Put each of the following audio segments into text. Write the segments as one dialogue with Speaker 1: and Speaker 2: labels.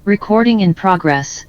Speaker 1: Recording in progress.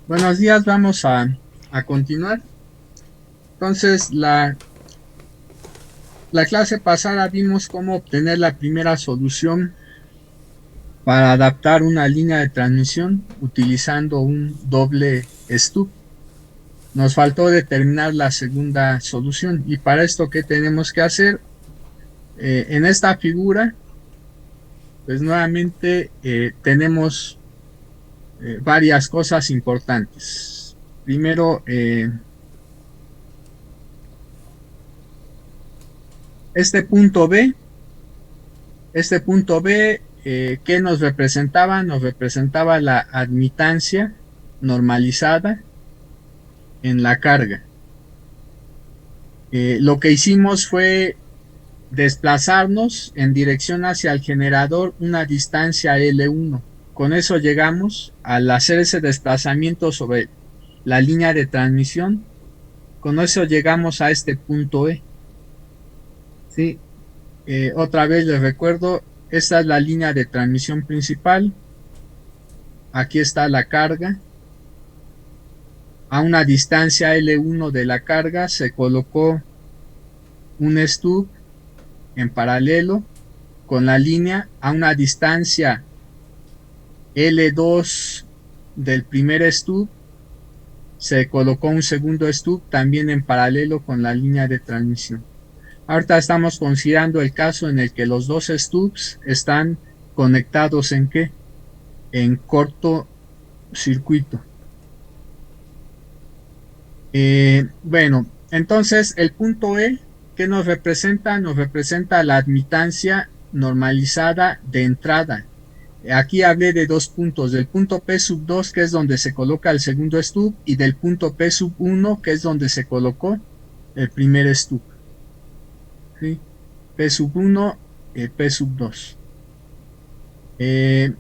Speaker 2: Buenos días, vamos a continuar. Entonces, la clase pasada vimos cómo obtener la primera solución para adaptar una línea de transmisión utilizando un doble stub. Nos faltó determinar la segunda solución y para esto, ¿qué tenemos que hacer? En esta figura, pues nuevamente tenemos varias cosas importantes. Primero, este punto B, ¿qué nos representaba? Nos representaba la admitancia normalizada en la carga. Lo que hicimos fue desplazarnos en dirección hacia el generador una distancia L1. Con eso llegamos al hacer ese desplazamiento sobre la línea de transmisión. Con eso llegamos a este punto E. ¿Sí? Otra vez les recuerdo, esta es la línea de transmisión principal. Aquí está la carga. A una distancia L1 de la carga se colocó un stub en paralelo con la línea. A una distancia L2 del primer stub se colocó un segundo stub también en paralelo con la línea de transmisión. Ahorita estamos considerando el caso en el que los dos stubs están conectados ¿en qué? En cortocircuito. Bueno, entonces el punto E, ¿qué nos representa? Nos representa la admitancia normalizada de entrada. Aquí hablé de dos puntos, del punto P sub 2, que es donde se coloca el segundo stub, y del punto P sub 1, que es donde se colocó el primer stub. ¿Sí? P sub 1, P sub 2. El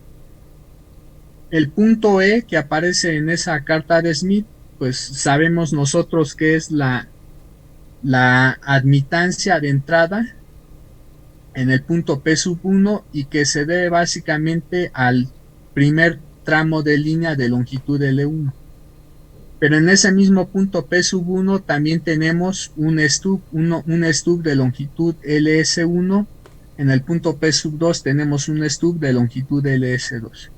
Speaker 2: punto E que aparece en esa carta de Smith, pues sabemos nosotros que es la admitancia de entrada en el punto P sub 1 y que se debe básicamente al primer tramo de línea de longitud L1. Pero en ese mismo punto P sub 1 también tenemos un stub de longitud LS1. En el punto P sub 2 tenemos un stub de longitud LS2.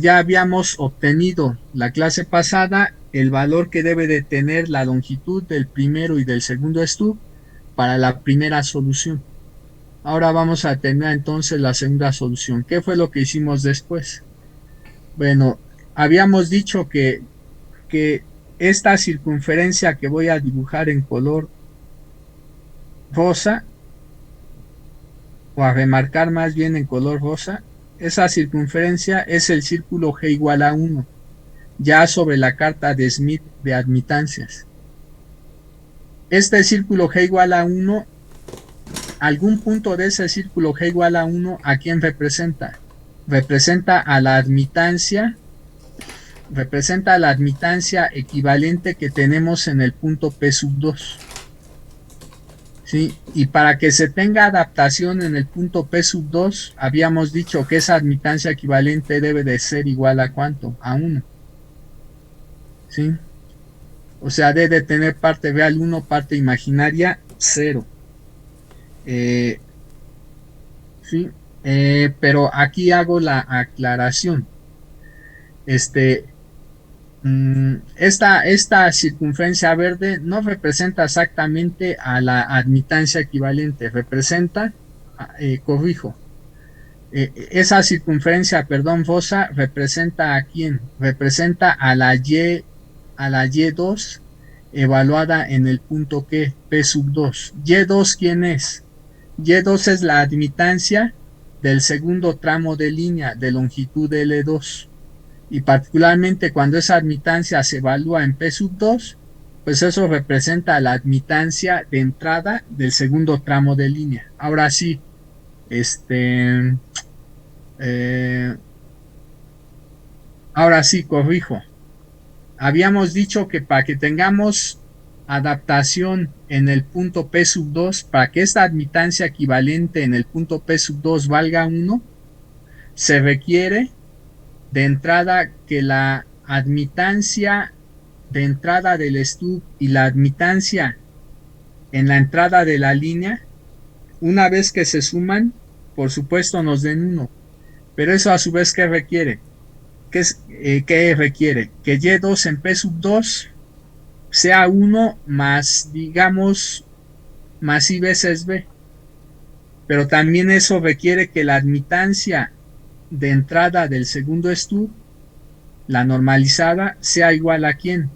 Speaker 2: Ya habíamos obtenido la clase pasada el valor que debe de tener la longitud del primero y del segundo stub para la primera solución. Ahora vamos a tener entonces la segunda solución. ¿Qué fue lo que hicimos después? Bueno, habíamos dicho que esta circunferencia que voy a dibujar en color rosa, o a remarcar más bien en color rosa, esa circunferencia es el círculo G igual a 1. ya sobre la carta de Smith de admitancias. Este círculo G igual a 1, algún punto de ese círculo G igual a 1, ¿a quién representa? Representa a la admitancia equivalente que tenemos en el punto P sub 2. ¿Sí? Y para que se tenga adaptación en el punto P sub 2, habíamos dicho que esa admitancia equivalente debe de ser igual a ¿cuánto? A 1. ¿Sí? O sea, debe tener parte real 1, parte imaginaria 0. ¿Sí? Pero aquí hago la aclaración. Esta circunferencia verde no representa exactamente a la admitancia equivalente, representa, corrijo, esa circunferencia, perdón, fosa, representa a quién, representa a la Y2 evaluada en el punto que P sub 2. Y2, ¿quién es? Y2 es la admitancia del segundo tramo de línea de longitud L2. Y particularmente cuando esa admitancia se evalúa en P sub 2, pues eso representa la admitancia de entrada del segundo tramo de línea. Ahora sí, ahora sí, corrijo. Habíamos dicho que para que tengamos adaptación en el punto P sub 2, para que esta admitancia equivalente en el punto P sub 2 valga 1, se requiere de entrada que la admitancia de entrada del stub y la admitancia en la entrada de la línea, una vez que se suman, por supuesto nos den 1. Pero eso a su vez, ¿qué requiere? ¿Qué requiere? Que Y2 en P sub 2 sea 1 más, digamos, más I veces B. Pero también eso requiere que la admitancia de entrada del segundo stub, la normalizada, sea igual a ¿quién?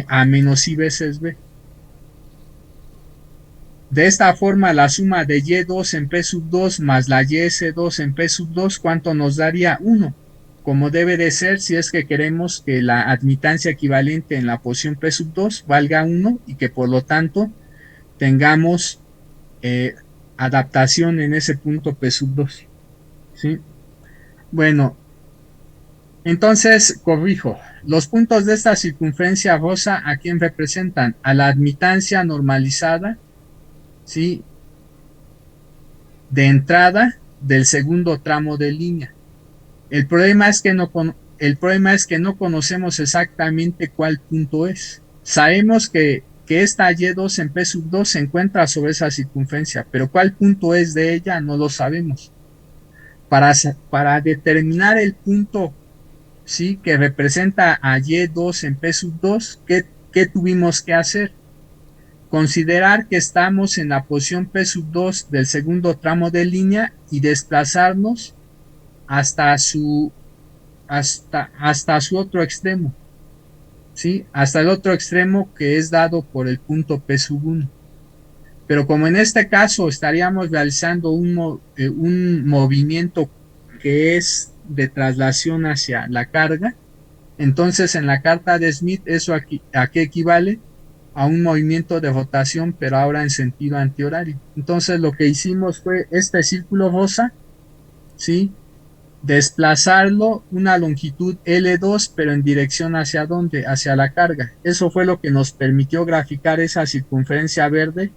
Speaker 2: A menos I veces B. De esta forma, la suma de Y2 en P sub 2 más la YS2 en P sub 2, ¿cuánto nos daría? 1. Como debe de ser si es que queremos que la admitancia equivalente en la posición P sub 2 valga 1 y que por lo tanto tengamos adaptación en ese punto P sub 2. ¿Sí? Bueno, entonces corrijo. Los puntos de esta circunferencia rosa, ¿a quién representan? A la admitancia normalizada, ¿sí? De entrada del segundo tramo de línea. El problema es que no conocemos exactamente cuál punto es. Sabemos que esta Y2 en P sub 2 se encuentra sobre esa circunferencia, pero cuál punto es de ella no lo sabemos. Para determinar el punto, ¿sí?, que representa a Y2 en P sub 2, ¿qué tuvimos que hacer? Considerar que estamos en la posición P sub 2 del segundo tramo de línea y desplazarnos hasta su otro extremo, ¿sí? Hasta el otro extremo que es dado por el punto P sub 1. Pero como en este caso estaríamos realizando un movimiento que es de traslación hacia la carga, entonces en la carta de Smith eso aquí, ¿a qué equivale? A un movimiento de rotación, pero ahora en sentido antihorario. Entonces lo que hicimos fue este círculo rosa, ¿sí?, desplazarlo una longitud L2, pero en dirección hacia dónde, hacia la carga. Eso fue lo que nos permitió graficar esa circunferencia verde,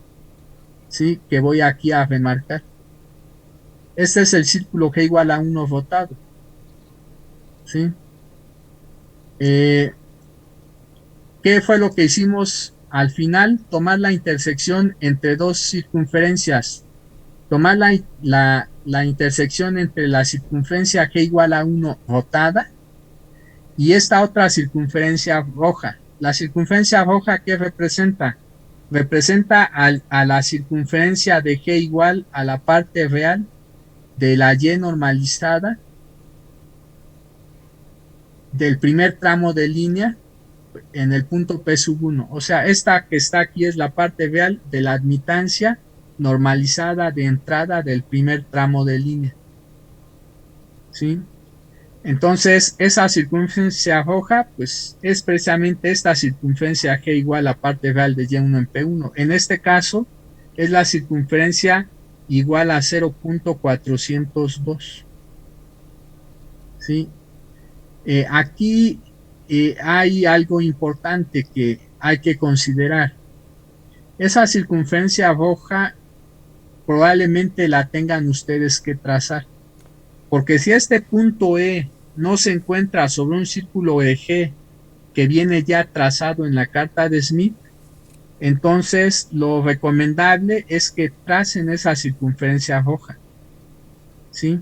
Speaker 2: ¿sí?, que voy aquí a remarcar. Este es el círculo G igual a 1 rotado, ¿sí? ¿Qué fue lo que hicimos al final? Tomar la intersección entre dos circunferencias. Tomar la intersección entre la circunferencia G igual a 1 rotada y esta otra circunferencia roja. La circunferencia roja, ¿qué representa? Representa a la circunferencia de G igual a la parte real de la Y normalizada del primer tramo de línea en el punto P sub 1. O sea, esta que está aquí es la parte real de la admitancia normalizada de entrada del primer tramo de línea, ¿sí? Entonces, esa circunferencia roja, pues es precisamente esta circunferencia G igual a parte real de Y1 en P1. En este caso, es la circunferencia igual a 0.402. ¿Sí? Aquí hay algo importante que hay que considerar. Esa circunferencia roja probablemente la tengan ustedes que trazar, porque si este punto E no se encuentra sobre un círculo eje que viene ya trazado en la carta de Smith, entonces lo recomendable es que tracen esa circunferencia roja. ¿Sí?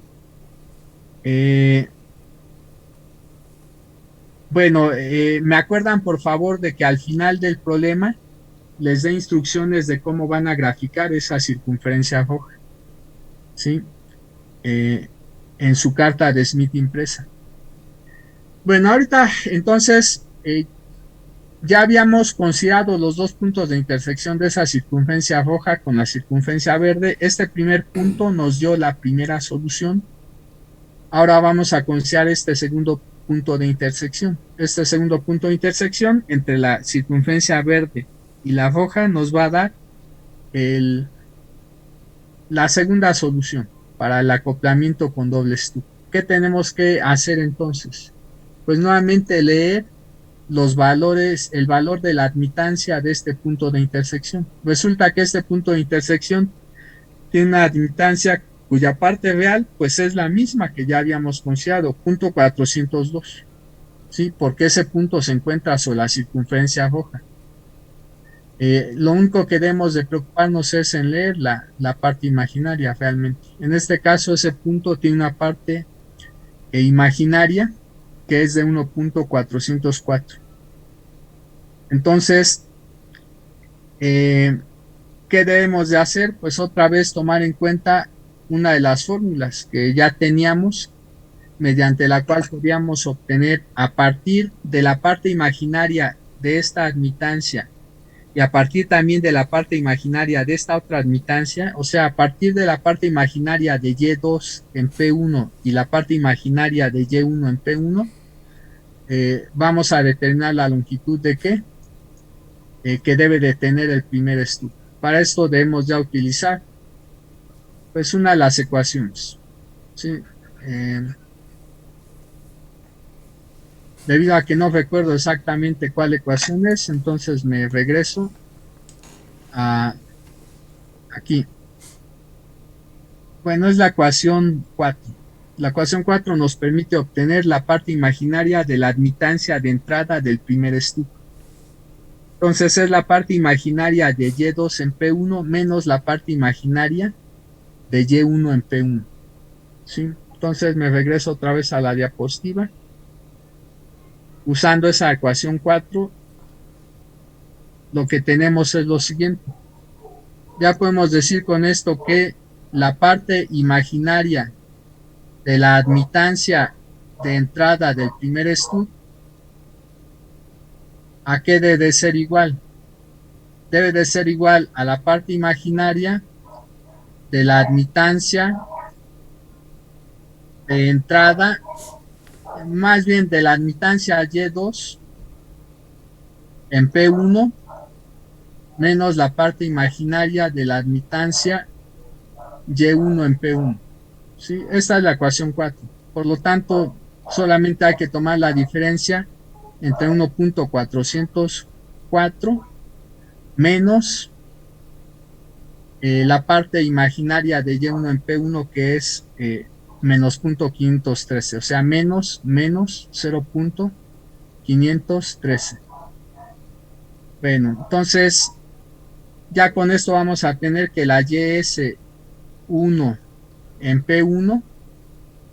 Speaker 2: Bueno, me acuerdan por favor de que al final del problema les dé instrucciones de cómo van a graficar esa circunferencia roja. ¿Sí? En su carta de Smith impresa. Bueno, ahorita entonces ya habíamos considerado los dos puntos de intersección de esa circunferencia roja con la circunferencia verde. Este primer punto nos dio la primera solución. Ahora vamos a considerar este segundo punto de intersección. Este segundo punto de intersección entre la circunferencia verde y la roja nos va a dar la segunda solución para el acoplamiento con doble estuco. ¿Qué tenemos que hacer entonces? Pues nuevamente leer los valores, el valor de la admitancia de este punto de intersección. Resulta que este punto de intersección tiene una admitancia cuya parte real pues es la misma que ya habíamos considerado, punto 402, ¿sí? Porque ese punto se encuentra sobre la circunferencia roja. Lo único que debemos de preocuparnos es en leer la parte imaginaria realmente. En este caso ese punto tiene una parte imaginaria que es de 1.404. Entonces, ¿qué debemos de hacer? Pues otra vez tomar en cuenta una de las fórmulas que ya teníamos, mediante la cual podíamos obtener a partir de la parte imaginaria de esta admitancia y a partir también de la parte imaginaria de esta otra admitancia, o sea, a partir de la parte imaginaria de Y2 en P1 y la parte imaginaria de Y1 en P1, vamos a determinar la longitud de ¿qué? Que debe de tener el primer estuco. Para esto debemos ya utilizar pues una de las ecuaciones. ¿Sí? Debido a que no recuerdo exactamente cuál ecuación es, entonces me regreso a aquí. Bueno, es la ecuación 4. La ecuación 4 nos permite obtener la parte imaginaria de la admitancia de entrada del primer estuco. Entonces es la parte imaginaria de Y2 en P1 menos la parte imaginaria de Y1 en P1. ¿Sí? Entonces me regreso otra vez a la diapositiva. Usando esa ecuación 4, lo que tenemos es lo siguiente. Ya podemos decir con esto que la parte imaginaria de la admitancia de entrada del primer estuco, ¿a qué debe de ser igual? Debe de ser igual a la parte imaginaria de la admitancia de entrada, más bien de la admitancia Y2 en P1 menos la parte imaginaria de la admitancia Y1 en P1. ¿Sí? Esta es la ecuación 4. Por lo tanto, solamente hay que tomar la diferencia entre 1.404 menos la parte imaginaria de Y1 en P1 que es menos 0.513, o sea, menos 0.513. Bueno, entonces ya con esto vamos a tener que la YS1 en P1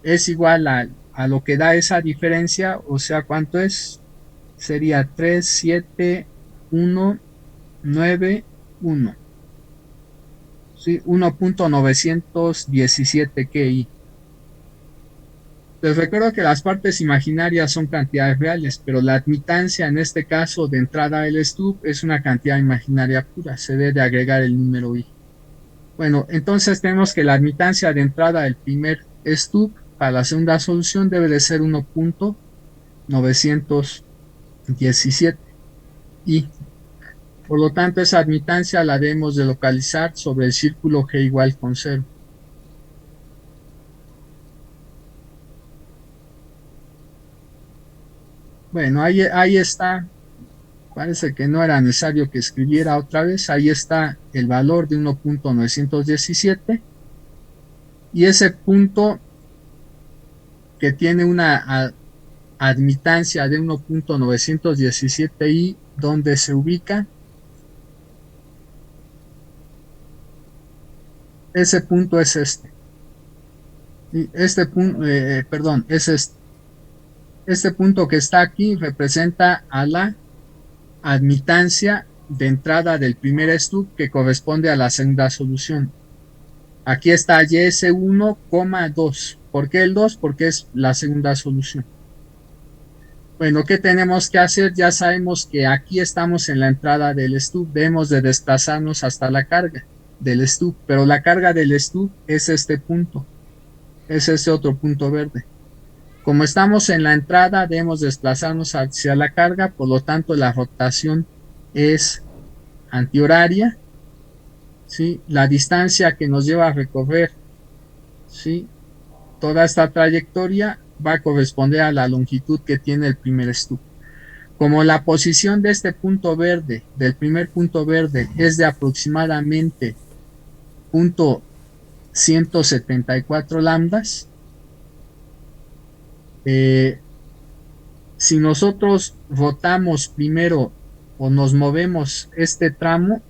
Speaker 2: es igual a lo que da esa diferencia, o sea, ¿cuánto es? Sería 37191. ¿Sí? 1.917 KI. Les recuerdo que las partes imaginarias son cantidades reales, pero la admitancia en este caso de entrada del stub es una cantidad imaginaria pura, se debe agregar el número I. Bueno, entonces tenemos que la admitancia de entrada del primer stub para la segunda solución debe de ser 1.917 y por lo tanto esa admitancia la debemos de localizar sobre el círculo G igual con 0. Bueno, ahí está. Parece que no era necesario que escribiera otra vez. Ahí está el valor de 1.917 y ese punto que tiene una admitancia de 1.917 y donde se ubica. Ese punto es este. Y este punto, perdón, es este. Este punto que está aquí representa a la admitancia de entrada del primer stub que corresponde a la segunda solución. Aquí está YS1,2. ¿Por qué el 2? Porque es la segunda solución. Bueno, ¿qué tenemos que hacer? Ya sabemos que aquí estamos en la entrada del stub. Debemos de desplazarnos hasta la carga del stub, pero la carga del stub es este punto. Es este otro punto verde. Como estamos en la entrada, debemos desplazarnos hacia la carga, por lo tanto la rotación es antihoraria, ¿sí? La distancia que nos lleva a recorrer, ¿sí?, toda esta trayectoria va a corresponder a la longitud que tiene el primer stub. Como la posición de este punto verde, del primer punto verde, es de aproximadamente 174 lambdas, si nosotros rotamos primero o nos movemos este tramo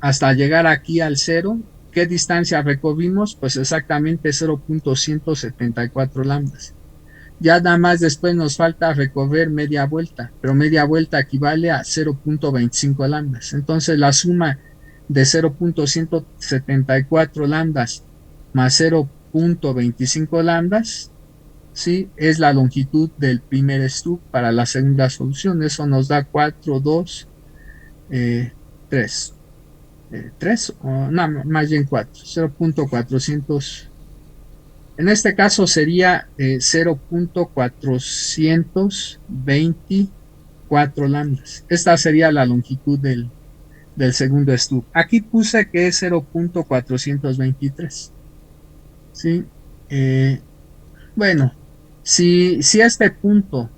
Speaker 2: hasta llegar aquí al 0, ¿qué distancia recorrimos? Pues exactamente 0.174 lambdas. Ya nada más después nos falta recorrer media vuelta, pero media vuelta equivale a 0.25 lambdas. Entonces la suma de 0.174 lambdas más 0.25 lambdas, ¿sí?, es la longitud del primer stub para la segunda solución. Eso nos da 4, 2, 3. 3, o no, más bien 4, 0.400. En este caso sería 0.424 lambdas. Esta sería la longitud del segundo stub. Aquí puse que es 0.423. ¿Sí? Bueno, si este punto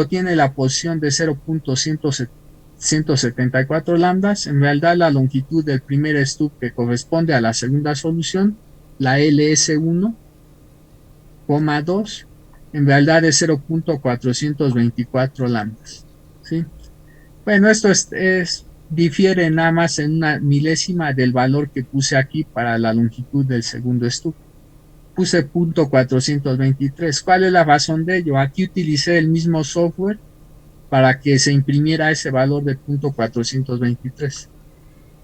Speaker 2: tiene la posición de 0.174 lambdas, en realidad la longitud del primer stub que corresponde a la segunda solución, la LS1,2, en realidad es 0.424 lambdas, ¿sí? Bueno, esto difiere nada más en una milésima del valor que puse aquí para la longitud del segundo stub. Puse .423. ¿Cuál es la razón de ello? Aquí utilicé el mismo software para que se imprimiera ese valor de .423.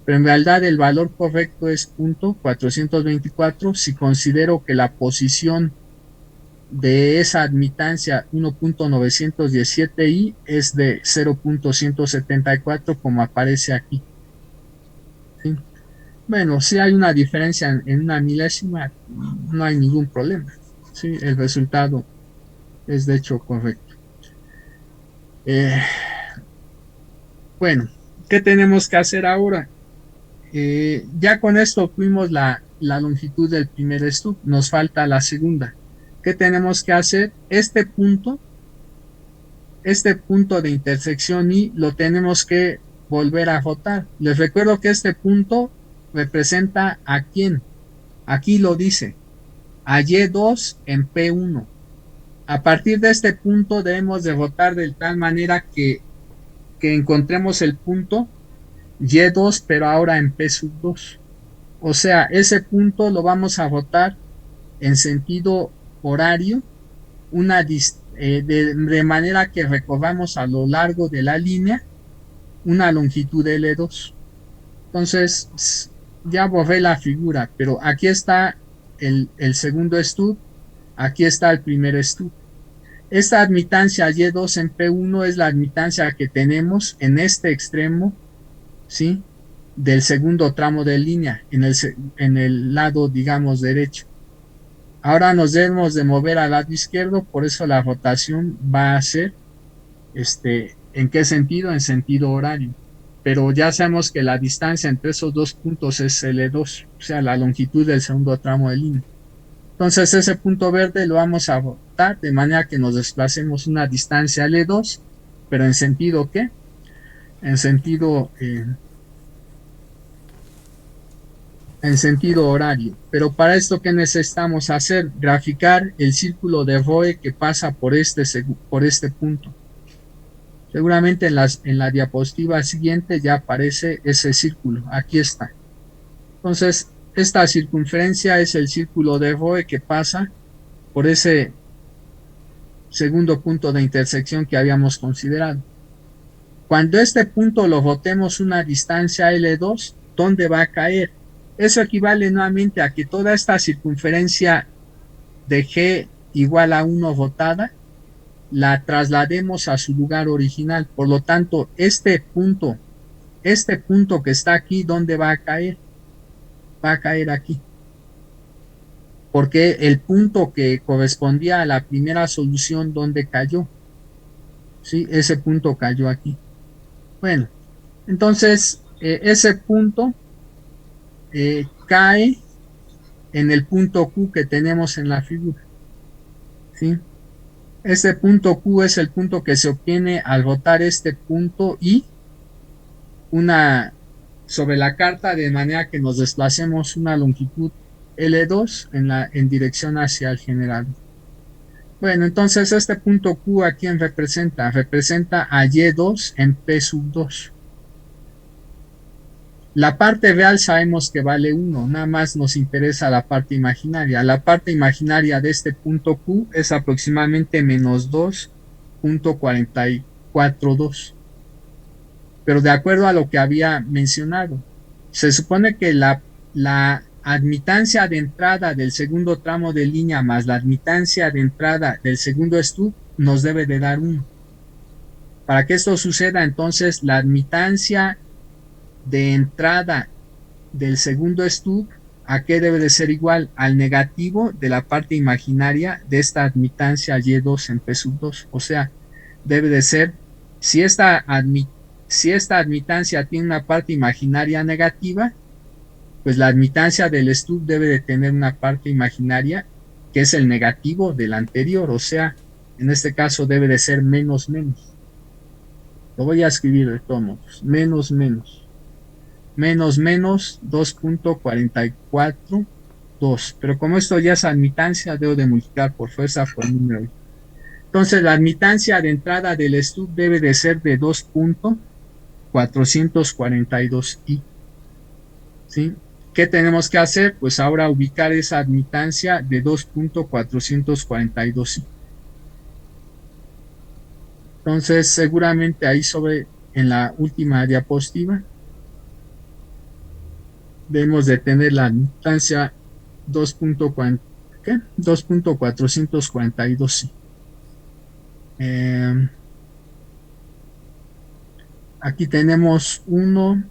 Speaker 2: Pero en realidad el valor correcto es .424 si considero que la posición de esa admitancia 1.917i es de 0.174 como aparece aquí, ¿sí? Bueno, si hay una diferencia en una milésima, no hay ningún problema, ¿sí? El resultado es de hecho correcto. Bueno, ¿qué tenemos que hacer ahora? Ya con esto obtuvimos la longitud del primer stub, nos falta la segunda. ¿Qué tenemos que hacer? Este punto de intersección I lo tenemos que volver a rotar. Les recuerdo que este punto representa a quién. Aquí lo dice, a Y2 en P1. A partir de este punto debemos de rotar de tal manera que encontremos el punto Y2, pero ahora en P2. O sea, ese punto lo vamos a rotar en sentido horario, de manera que recorramos a lo largo de la línea una longitud L2. Entonces, ya borré la figura, pero aquí está el segundo stub, aquí está el primer stub. Esta admitancia Y2 en P1 es la admitancia que tenemos en este extremo, ¿sí?, del segundo tramo de línea en el lado, digamos, derecho. Ahora nos debemos de mover al lado izquierdo, por eso la rotación va a ser, ¿en qué sentido? En sentido horario. Pero ya sabemos que la distancia entre esos dos puntos es L2, o sea, la longitud del segundo tramo de línea. Entonces ese punto verde lo vamos a botar de manera que nos desplacemos una distancia L2, pero ¿en sentido qué? En sentido horario. Pero para esto, ¿qué necesitamos hacer? Graficar el círculo de Roe que pasa por este punto. Seguramente en la diapositiva siguiente ya aparece ese círculo. Aquí está. Entonces, esta circunferencia es el círculo de Roe que pasa por ese segundo punto de intersección que habíamos considerado. Cuando este punto lo botemos una distancia L2, ¿dónde va a caer? Eso equivale nuevamente a que toda esta circunferencia de G igual a 1 botada la traslademos a su lugar original. Por lo tanto, este punto que está aquí, ¿dónde va a caer? Va a caer aquí. Porque el punto que correspondía a la primera solución, ¿dónde cayó? ¿Sí? Ese punto cayó aquí. Bueno, entonces ese punto cae en el punto Q que tenemos en la figura. ¿Sí? Este punto Q es el punto que se obtiene al botar este punto I sobre la carta, de manera que nos desplacemos una longitud L2 en dirección hacia el generador. Bueno, entonces este punto Q, ¿a quién representa? Representa a Y2 en P sub 2. La parte real sabemos que vale 1, nada más nos interesa la parte imaginaria. La parte imaginaria de este punto Q es aproximadamente menos 2.442. Pero de acuerdo a lo que había mencionado, se supone que la admitancia de entrada del segundo tramo de línea más la admitancia de entrada del segundo stub nos debe de dar 1. Para que esto suceda, entonces la admitancia de entrada del segundo stub, ¿a qué debe de ser igual? Al negativo de la parte imaginaria de esta admitancia Y2 en P sub 2. O sea, debe de ser, si esta admitancia tiene una parte imaginaria negativa, pues la admitancia del stub debe de tener una parte imaginaria que es el negativo del anterior. O sea, en este caso debe de ser menos menos. Lo voy a escribir de todos modos. Menos menos. Menos menos 2.442. Pero como esto ya es admitancia, debo de multiplicar por fuerza por número. Entonces la admitancia de entrada del stub debe de ser de 2.442i. ¿Sí? ¿Qué tenemos que hacer? Pues ahora ubicar esa admitancia de 2.442i. Entonces seguramente ahí en la última diapositiva debemos de tener la admitancia 2.442. Aquí tenemos 1.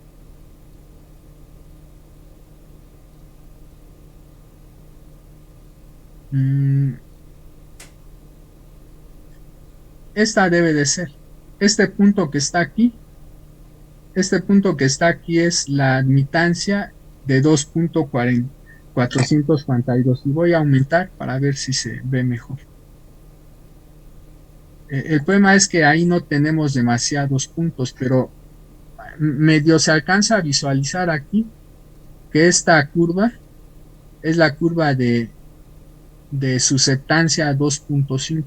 Speaker 2: Esta debe de ser. Este punto que está aquí es la admitancia de 2.442 y voy a aumentar para ver si se ve mejor. El problema es que ahí no tenemos demasiados puntos, pero medio se alcanza a visualizar aquí que esta curva es la curva de susceptancia 2.5.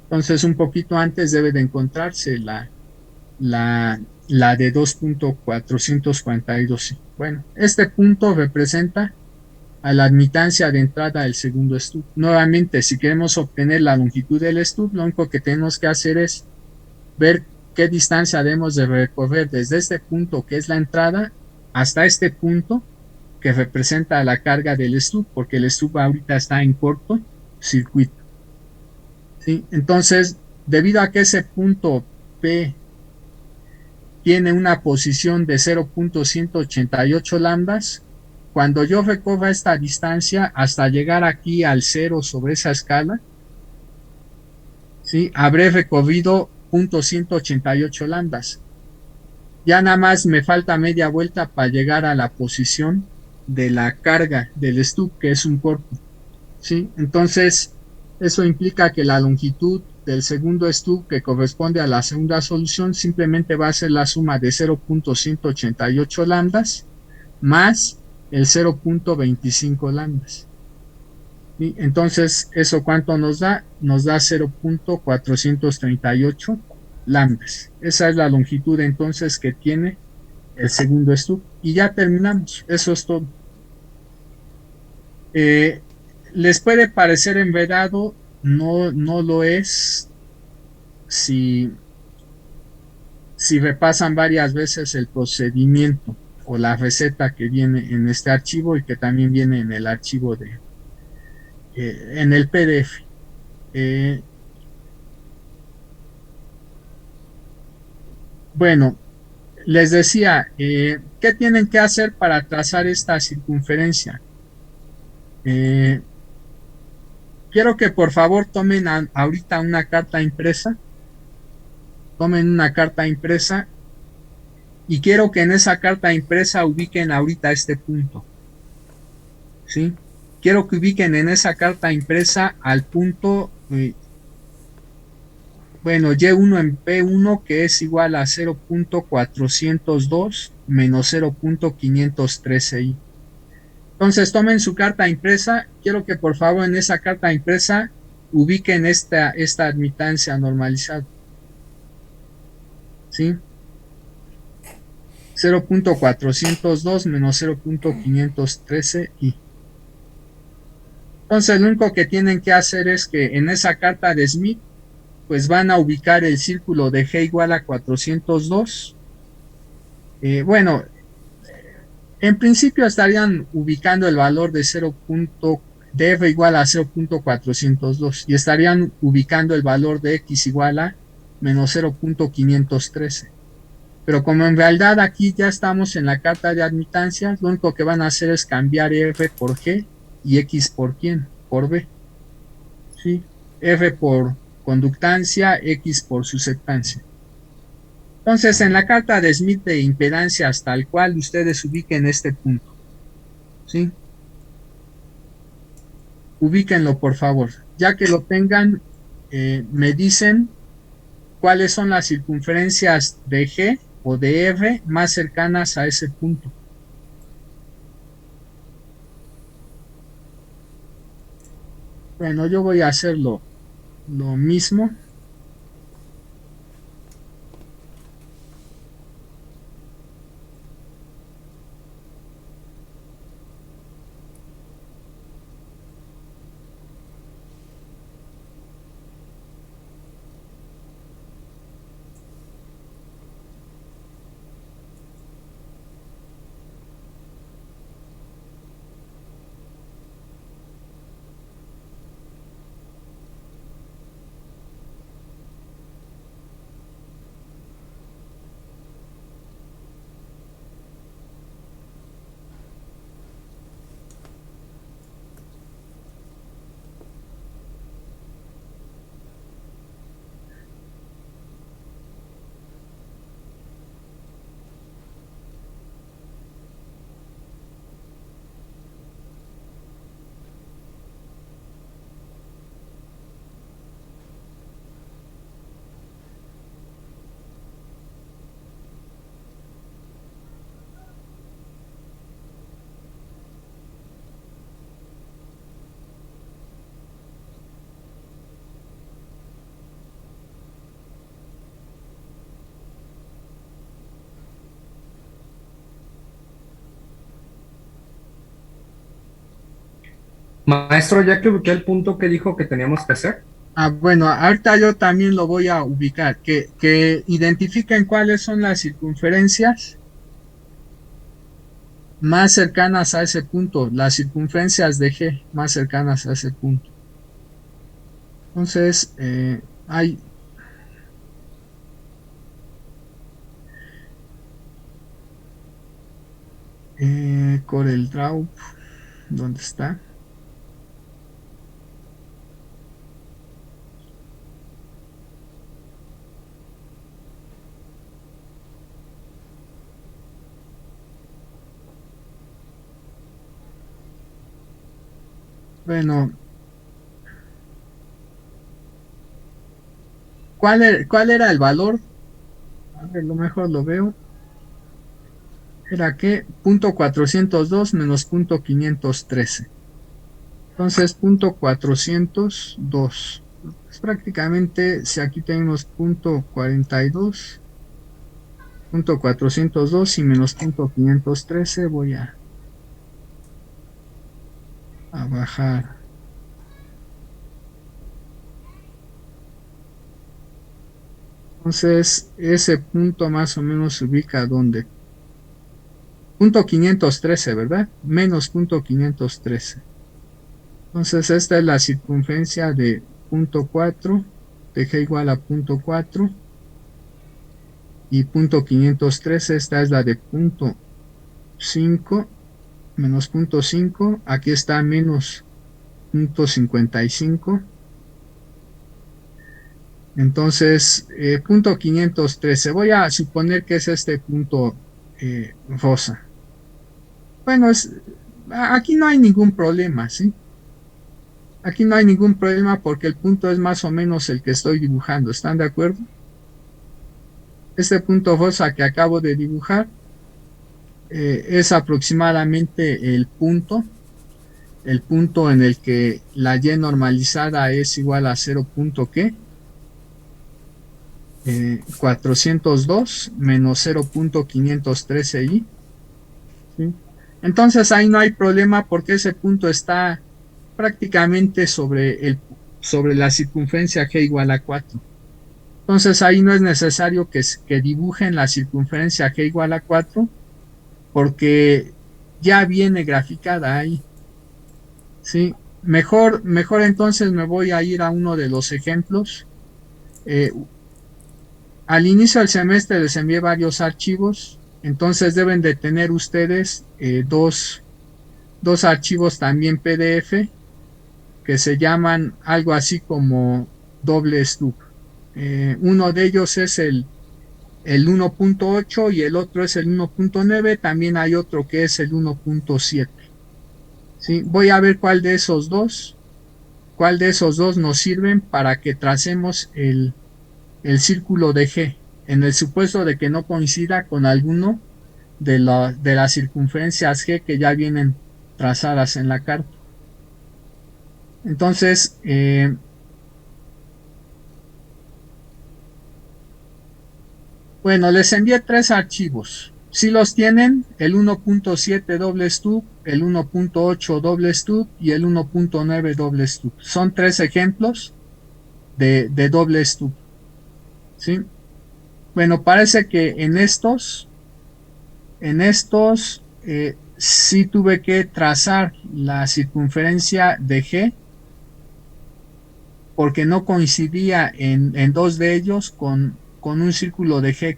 Speaker 2: Entonces un poquito antes debe de encontrarse la de 2.442. Bueno, este punto representa a la admitancia de entrada del segundo stub. Nuevamente, si queremos obtener la longitud del stub, lo único que tenemos que hacer es ver qué distancia debemos de recorrer desde este punto que es la entrada hasta este punto que representa la carga del stub, porque el stub ahorita está en corto circuito. ¿Sí? Entonces, debido a que ese punto P tiene una posición de 0.188 lambdas. Cuando yo recorra esta distancia hasta llegar aquí al 0 sobre esa escala, ¿sí? Habré recorrido 0.188 lambdas. Ya nada más me falta media vuelta para llegar a la posición de la carga del stub, que es un cuerpo, ¿sí? Entonces, eso implica que la longitud del segundo stub, que corresponde a la segunda solución, simplemente va a ser la suma de 0.188 lambdas más el 0.25 lambdas. ¿Sí? Entonces, ¿eso cuánto nos da? Nos da 0.438 lambdas. Esa es la longitud entonces que tiene el segundo stub. Y ya terminamos. Eso es todo. Eh, Les puede parecer enredado, no, no lo es si, si repasan varias veces el procedimiento o la receta que viene en este archivo y que también viene en el archivo en el PDF. Eh, bueno, les decía, ¿qué tienen que hacer para trazar esta circunferencia? Eh, Quiero que por favor tomen ahorita una carta impresa, tomen una carta impresa y quiero que en esa carta impresa ubiquen ahorita este punto, ¿sí? Quiero que ubiquen en esa carta impresa al punto, bueno, Y1 en P1 que es igual a 0.402 menos 0.513i. Entonces tomen su carta impresa, quiero que por favor en esa carta impresa ubiquen esta admitancia normalizada, ¿sí? 0.402 menos 0.513i. Entonces lo único que tienen que hacer es que en esa carta de Smith, pues van a ubicar el círculo de G igual a 402. Bueno, en principio estarían ubicando el valor de 0. de F igual a 0.402 y estarían ubicando el valor de X igual a menos 0.513. Pero como en realidad aquí ya estamos en la carta de admitancia, lo único que van a hacer es cambiar F por G y X por quién, por B. ¿Sí? F por conductancia, X por susceptancia. Entonces, en la carta de Smith de impedancias tal cual, ustedes ubiquen este punto. ¿Sí? Ubíquenlo, por favor. Ya que lo tengan, me dicen cuáles son las circunferencias de G o de R más cercanas a ese punto. Bueno, yo voy a hacerlo lo mismo.
Speaker 1: Maestro, ya que ubiqué el punto que dijo que teníamos que hacer.
Speaker 2: Bueno, ahorita yo también lo voy a ubicar, que identifiquen cuáles son las circunferencias más cercanas a ese punto, las circunferencias de G más cercanas a ese punto. Entonces, Corel Draw, ¿dónde está? Bueno, ¿cuál era el valor? A ver, lo mejor lo veo. Era que punto 402 menos punto 513. Entonces, punto 402. Pues prácticamente, si aquí tenemos punto 42, punto 402 y menos punto 513, voy a bajar. Entonces, ese punto más o menos se ubica donde. Punto 513, ¿verdad? Menos punto 513. Entonces, esta es la circunferencia de punto 4, de g igual a punto 4, y punto 513, esta es la de punto 5, menos punto 5, aquí está menos punto 55. Entonces, punto 513, voy a suponer que es este punto rosa. Bueno, aquí no hay ningún problema, ¿sí? Aquí no hay ningún problema porque el punto es más o menos el que estoy dibujando, ¿están de acuerdo? Este punto rosa que acabo de dibujar es aproximadamente el punto en el que la y normalizada es igual a 0. ¿Qué? 402 menos 0.513i. ¿Sí? Entonces ahí no hay problema porque ese punto está prácticamente sobre la circunferencia g igual a 4. Entonces ahí no es necesario que dibujen la circunferencia g igual a 4 porque ya viene graficada ahí. ¿Sí? Mejor entonces me voy a ir a uno de los ejemplos. Al inicio del semestre les envié varios archivos, entonces deben de tener ustedes dos archivos también PDF que se llaman algo así como doble stub. Uno de ellos es el 1.8 y el otro es el 1.9. También hay otro que es el 1.7. ¿Sí? Voy a ver cuál de esos dos nos sirven para que tracemos el círculo de G, en el supuesto de que no coincida con alguno de las circunferencias G que ya vienen trazadas en la carta. Entonces, bueno, les envié 3 archivos. Si los tienen, el 1.7 doble stub, el 1.8 doble stub y el 1.9 doble stub. Son 3 ejemplos de doble stub. ¿Sí? Bueno, parece que en estos sí tuve que trazar la circunferencia de G porque no coincidía en dos de ellos con un círculo de G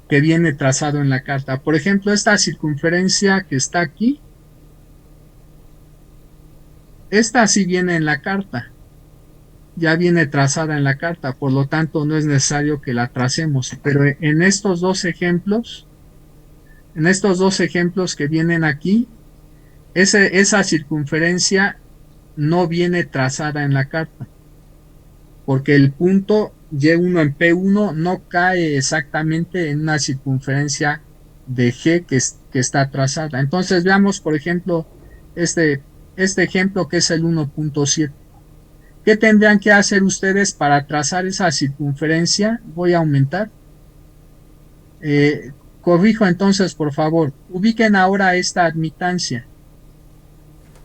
Speaker 2: que viene trazado en la carta. Por ejemplo, esta circunferencia que está aquí, esta sí viene en la carta, ya viene trazada en la carta, por lo tanto no es necesario que la tracemos, pero en estos dos ejemplos que vienen aquí, esa circunferencia no viene trazada en la carta, porque el punto Y1 en P1 no cae exactamente en una circunferencia de G que está trazada. Entonces veamos, por ejemplo, este ejemplo que es el 1.7. ¿Qué tendrían que hacer ustedes para trazar esa circunferencia? Voy a aumentar. Corrijo entonces, por favor. Ubiquen ahora esta admitancia.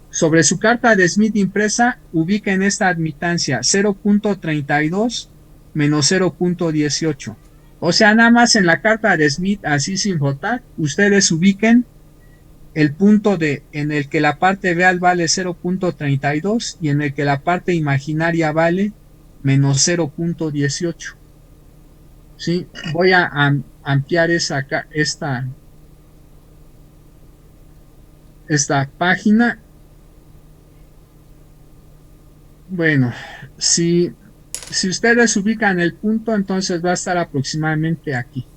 Speaker 2: Sobre su carta de Smith impresa, ubiquen esta admitancia 0.32 menos 0.18. O sea, nada más en la carta de Smith, así sin votar, ustedes ubiquen el punto en el que la parte real vale 0.32 y en el que la parte imaginaria vale menos 0.18. ¿Sí? Voy a ampliar esta esta página. Bueno, si ustedes ubican el punto, entonces va a estar aproximadamente aquí.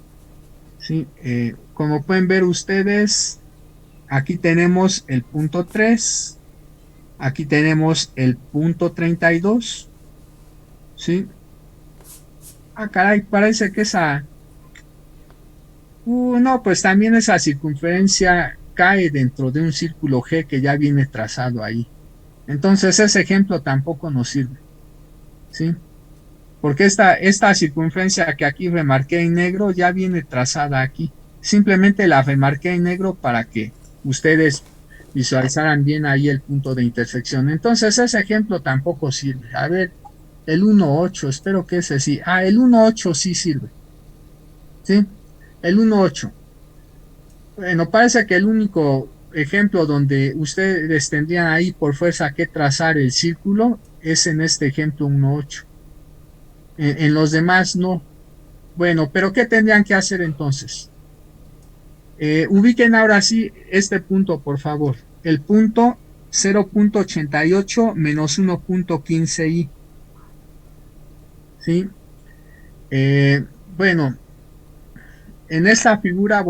Speaker 2: ¿Sí? Como pueden ver ustedes, aquí tenemos el punto 3, aquí tenemos el punto 32. ¿Sí? Ah, caray, parece que esa... no, pues también esa circunferencia cae dentro de un círculo G que ya viene trazado ahí. Entonces ese ejemplo tampoco nos sirve. ¿Sí? Porque esta circunferencia que aquí remarqué en negro ya viene trazada aquí. Simplemente la remarqué en negro para que ustedes visualizaran bien ahí el punto de intersección. Entonces ese ejemplo tampoco sirve. A ver, el 1,8, espero que ese sí. Ah, el 1,8 sí sirve. ¿Sí? El 1,8. Bueno, parece que el único ejemplo donde ustedes tendrían ahí por fuerza que trazar el círculo es en este ejemplo 1,8. En los demás no. Bueno, pero ¿qué tendrían que hacer entonces? Ubiquen ahora sí este punto, por favor. El punto 0,88 menos 1,15i. ¿Sí? Bueno, en esta figura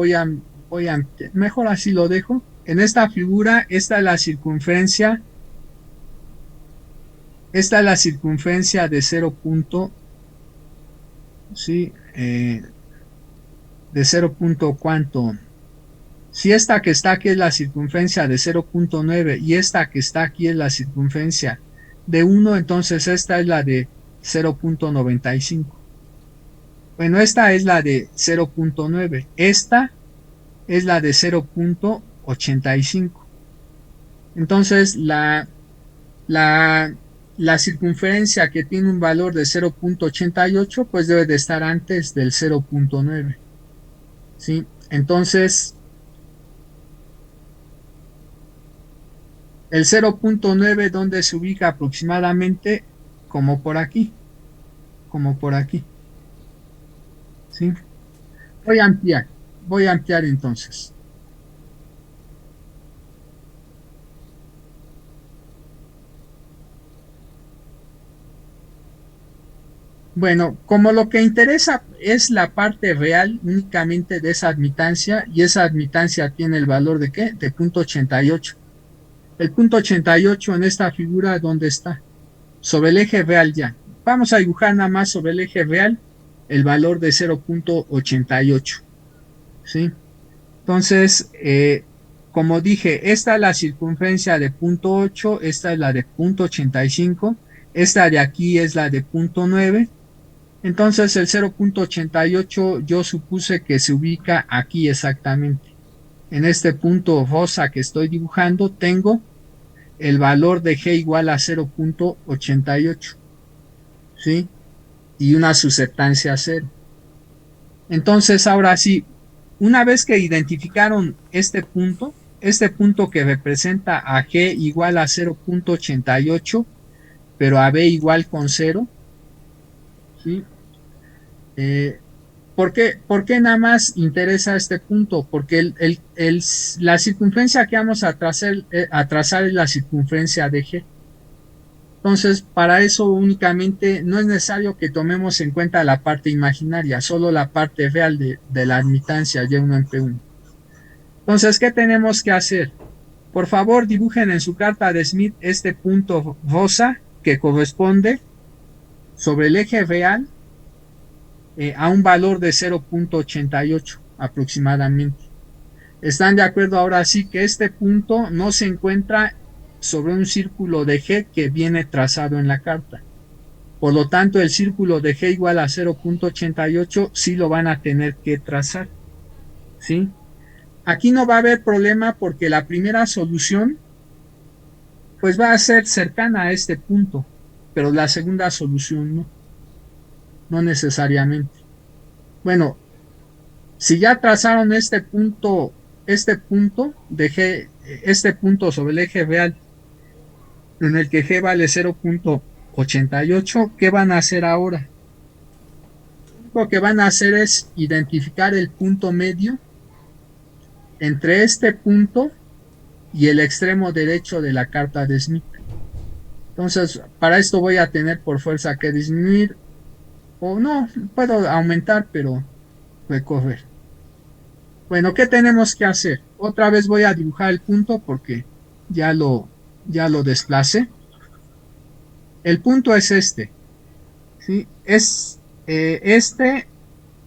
Speaker 2: mejor así lo dejo. En esta figura, esta es la circunferencia de 0 punto, ¿sí? De 0 punto cuánto. Si esta que está aquí es la circunferencia de 0,9 y esta que está aquí es la circunferencia de 1, entonces esta es la de 0,95. Bueno, esta es la de 0,9. Esta es la de 0,85. Entonces, la circunferencia que tiene un valor de 0,88, pues debe de estar antes del 0,9. ¿Sí? Entonces, el 0,9, ¿dónde se ubica aproximadamente? Como por aquí. Como por aquí. ¿Sí? Voy a ampliar. Voy a ampliar entonces. Bueno, como lo que interesa es la parte real únicamente de esa admitancia, y esa admitancia tiene el valor de ¿qué? De 0,88. El punto 88 en esta figura, ¿dónde está? Sobre el eje real ya. Vamos a dibujar nada más sobre el eje real el valor de 0,88. ¿Sí? Entonces, como dije, esta es la circunferencia de 0,8, esta es la de 0,85, esta de aquí es la de 0,9. Entonces el 0,88 yo supuse que se ubica aquí exactamente. En este punto rosa que estoy dibujando tengo el valor de G igual a 0,88. ¿Sí? Y una susceptancia 0. Entonces ahora sí, una vez que identificaron este punto que representa a G igual a 0,88, pero a B igual con 0, ¿sí? ¿Por qué nada más interesa este punto? Porque la circunferencia que vamos a trazar es la circunferencia de G. Entonces, para eso únicamente no es necesario que tomemos en cuenta la parte imaginaria, solo la parte real de la admitancia Y1 en P1. Entonces, ¿qué tenemos que hacer? Por favor, dibujen en su carta de Smith este punto rosa que corresponde sobre el eje real a un valor de 0,88 aproximadamente. ¿Están de acuerdo ahora sí que este punto no se encuentra sobre un círculo de G que viene trazado en la carta? Por lo tanto, el círculo de G igual a 0,88 sí lo van a tener que trazar. ¿Sí? Aquí no va a haber problema porque la primera solución pues va a ser cercana a este punto, pero la segunda solución no necesariamente. Bueno, si ya trazaron este punto de G, este punto sobre el eje real en el que G vale 0,88, ¿qué van a hacer ahora? Lo que van a hacer es identificar el punto medio entre este punto y el extremo derecho de la carta de Smith. Entonces, para esto voy a tener por fuerza que disminuir, o no, puedo aumentar, pero recorrer. Bueno, ¿qué tenemos que hacer? Otra vez voy a dibujar el punto porque ya lo, ya lo desplacé. El punto es este, ¿sí? Este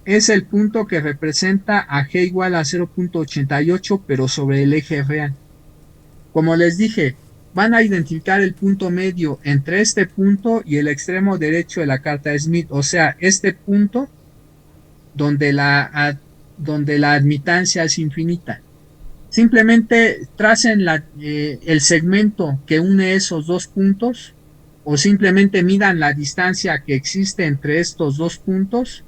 Speaker 2: es el punto que representa a g igual a 0.88, pero sobre el eje real. Como les dije, van a identificar el punto medio entre este punto y el extremo derecho de la carta de Smith, o sea, este punto donde la admitancia es infinita. Simplemente tracen el segmento que une esos dos puntos, o simplemente midan la distancia que existe entre estos dos puntos,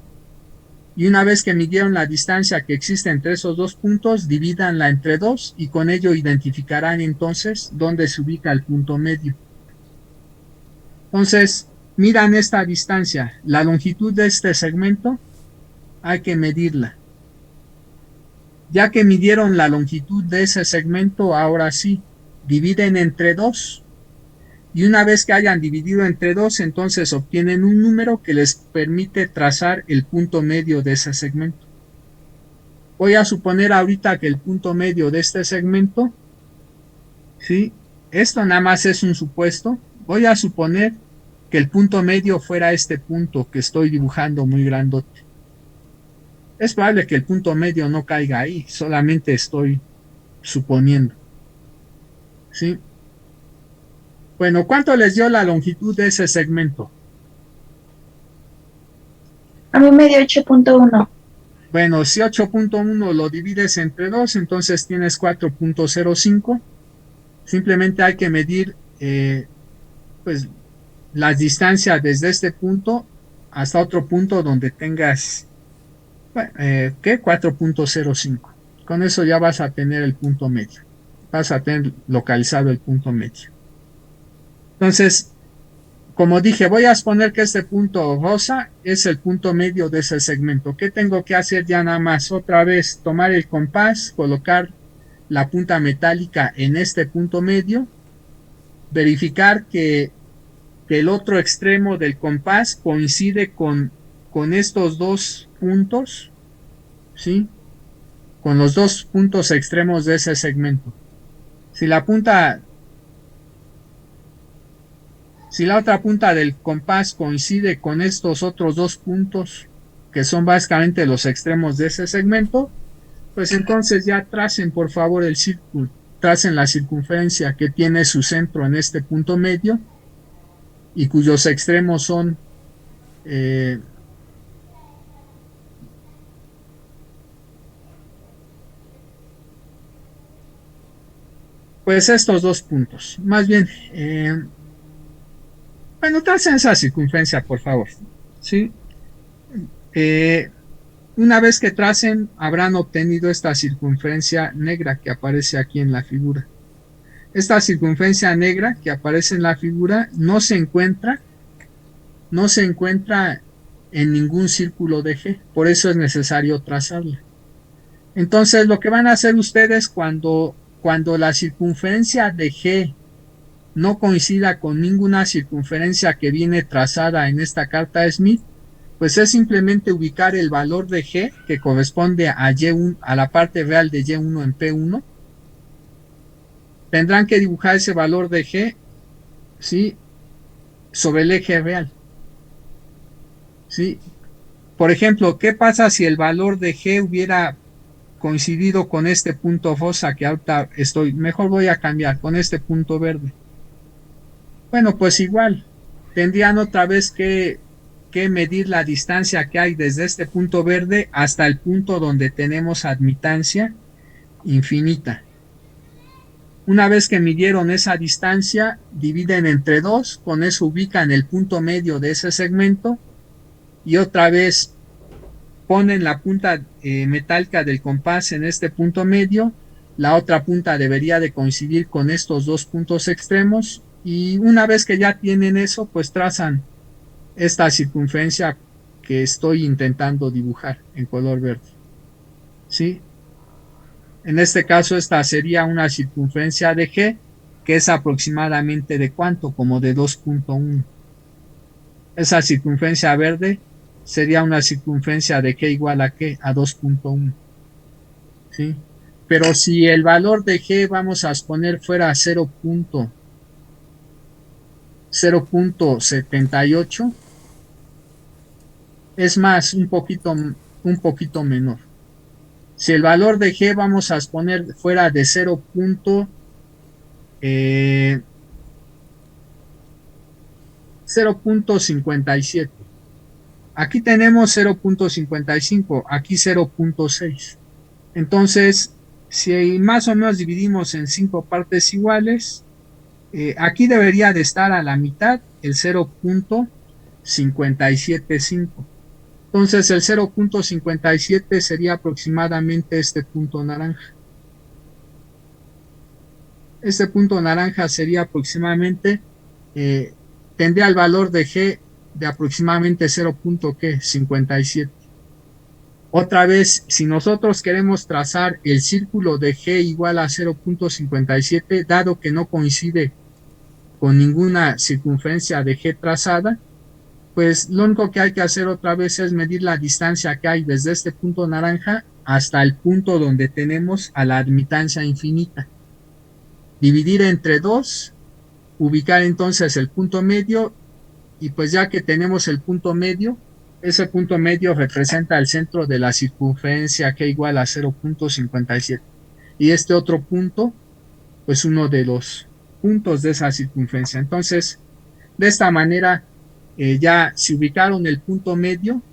Speaker 2: y una vez que midieron la distancia que existe entre esos dos puntos, divídanla entre 2 y con ello identificarán entonces dónde se ubica el punto medio. Entonces, midan esta distancia, la longitud de este segmento, hay que medirla. Ya que midieron la longitud de ese segmento, ahora sí, dividen entre 2. Y una vez que hayan dividido entre 2, entonces obtienen un número que les permite trazar el punto medio de ese segmento. Voy a suponer ahorita que el punto medio de este segmento, ¿sí? Esto nada más es un supuesto. Voy a suponer que el punto medio fuera este punto que estoy dibujando muy grandote. Es probable que el punto medio no caiga ahí, solamente estoy suponiendo, ¿sí? Bueno, ¿cuánto les dio la longitud de ese segmento?
Speaker 3: A mí me dio 8.1.
Speaker 2: Bueno, si 8.1 lo divides entre 2, entonces tienes 4.05. Simplemente hay que medir pues, las distancias desde este punto hasta otro punto donde tengas, ¿qué? 4.05. Con eso ya vas a tener el punto medio. Vas a tener localizado el punto medio. Entonces, como dije, voy a exponer que este punto rosa es el punto medio de ese segmento. ¿Qué tengo que hacer ya nada más? Otra vez, tomar el compás, colocar la punta metálica en este punto medio, verificar que el otro extremo del compás coincide con estos dos puntos, ¿sí? Con los dos puntos extremos de ese segmento. Si la otra punta del compás coincide con estos otros dos puntos, que son básicamente los extremos de ese segmento, pues entonces ya tracen por favor el círculo, tracen la circunferencia que tiene su centro en este punto medio y cuyos extremos son pues estos dos puntos. Más bien, bueno, tracen esa circunferencia, por favor. ¿Sí? Una vez que tracen, habrán obtenido esta circunferencia negra que aparece aquí en la figura. Esta circunferencia negra que aparece en la figura no se encuentra en ningún círculo de G, por eso es necesario trazarla. Entonces, lo que van a hacer ustedes cuando la circunferencia de G no coincida con ninguna circunferencia que viene trazada en esta carta de Smith, pues es simplemente ubicar el valor de G que corresponde a Y1, a la parte real de Y1 en P1. Tendrán que dibujar ese valor de G, ¿sí?, sobre el eje real. ¿Sí? Por ejemplo, ¿qué pasa si el valor de G hubiera coincidido con este punto rosa que ahorita mejor voy a cambiar, con este punto verde? Bueno, pues igual, tendrían otra vez que medir la distancia que hay desde este punto verde hasta el punto donde tenemos admitancia infinita. Una vez que midieron esa distancia, dividen entre 2, con eso ubican el punto medio de ese segmento y otra vez ponen la punta metálica del compás en este punto medio. La otra punta debería de coincidir con estos dos puntos extremos y una vez que ya tienen eso, pues trazan esta circunferencia que estoy intentando dibujar en color verde. ¿Sí? En este caso, esta sería una circunferencia de G, que es aproximadamente de ¿cuánto? Como de 2.1. Esa circunferencia verde sería una circunferencia de G igual a ¿qué? A 2.1. ¿Sí? Pero si el valor de G vamos a poner fuera 0.78, es más, un poquito menor. Si el valor de G vamos a poner fuera de 0.57. Aquí tenemos 0.55, aquí 0.6. Entonces, si más o menos dividimos en 5 partes iguales, aquí debería de estar a la mitad el 0.575. Entonces el 0.57 sería aproximadamente este punto naranja. Este punto naranja sería aproximadamente, tendría el valor de G de aproximadamente 0.57. Otra vez, si nosotros queremos trazar el círculo de G igual a 0.57, dado que no coincide con ninguna circunferencia de G trazada, pues lo único que hay que hacer otra vez es medir la distancia que hay desde este punto naranja hasta el punto donde tenemos a la admitancia infinita. Dividir entre 2, ubicar entonces el punto medio, y pues ya que tenemos el punto medio, ese punto medio representa el centro de la circunferencia G igual a 0.57. Y este otro punto, pues uno de los puntos de esa circunferencia. Entonces, de esta manera, ya se ubicaron el punto medio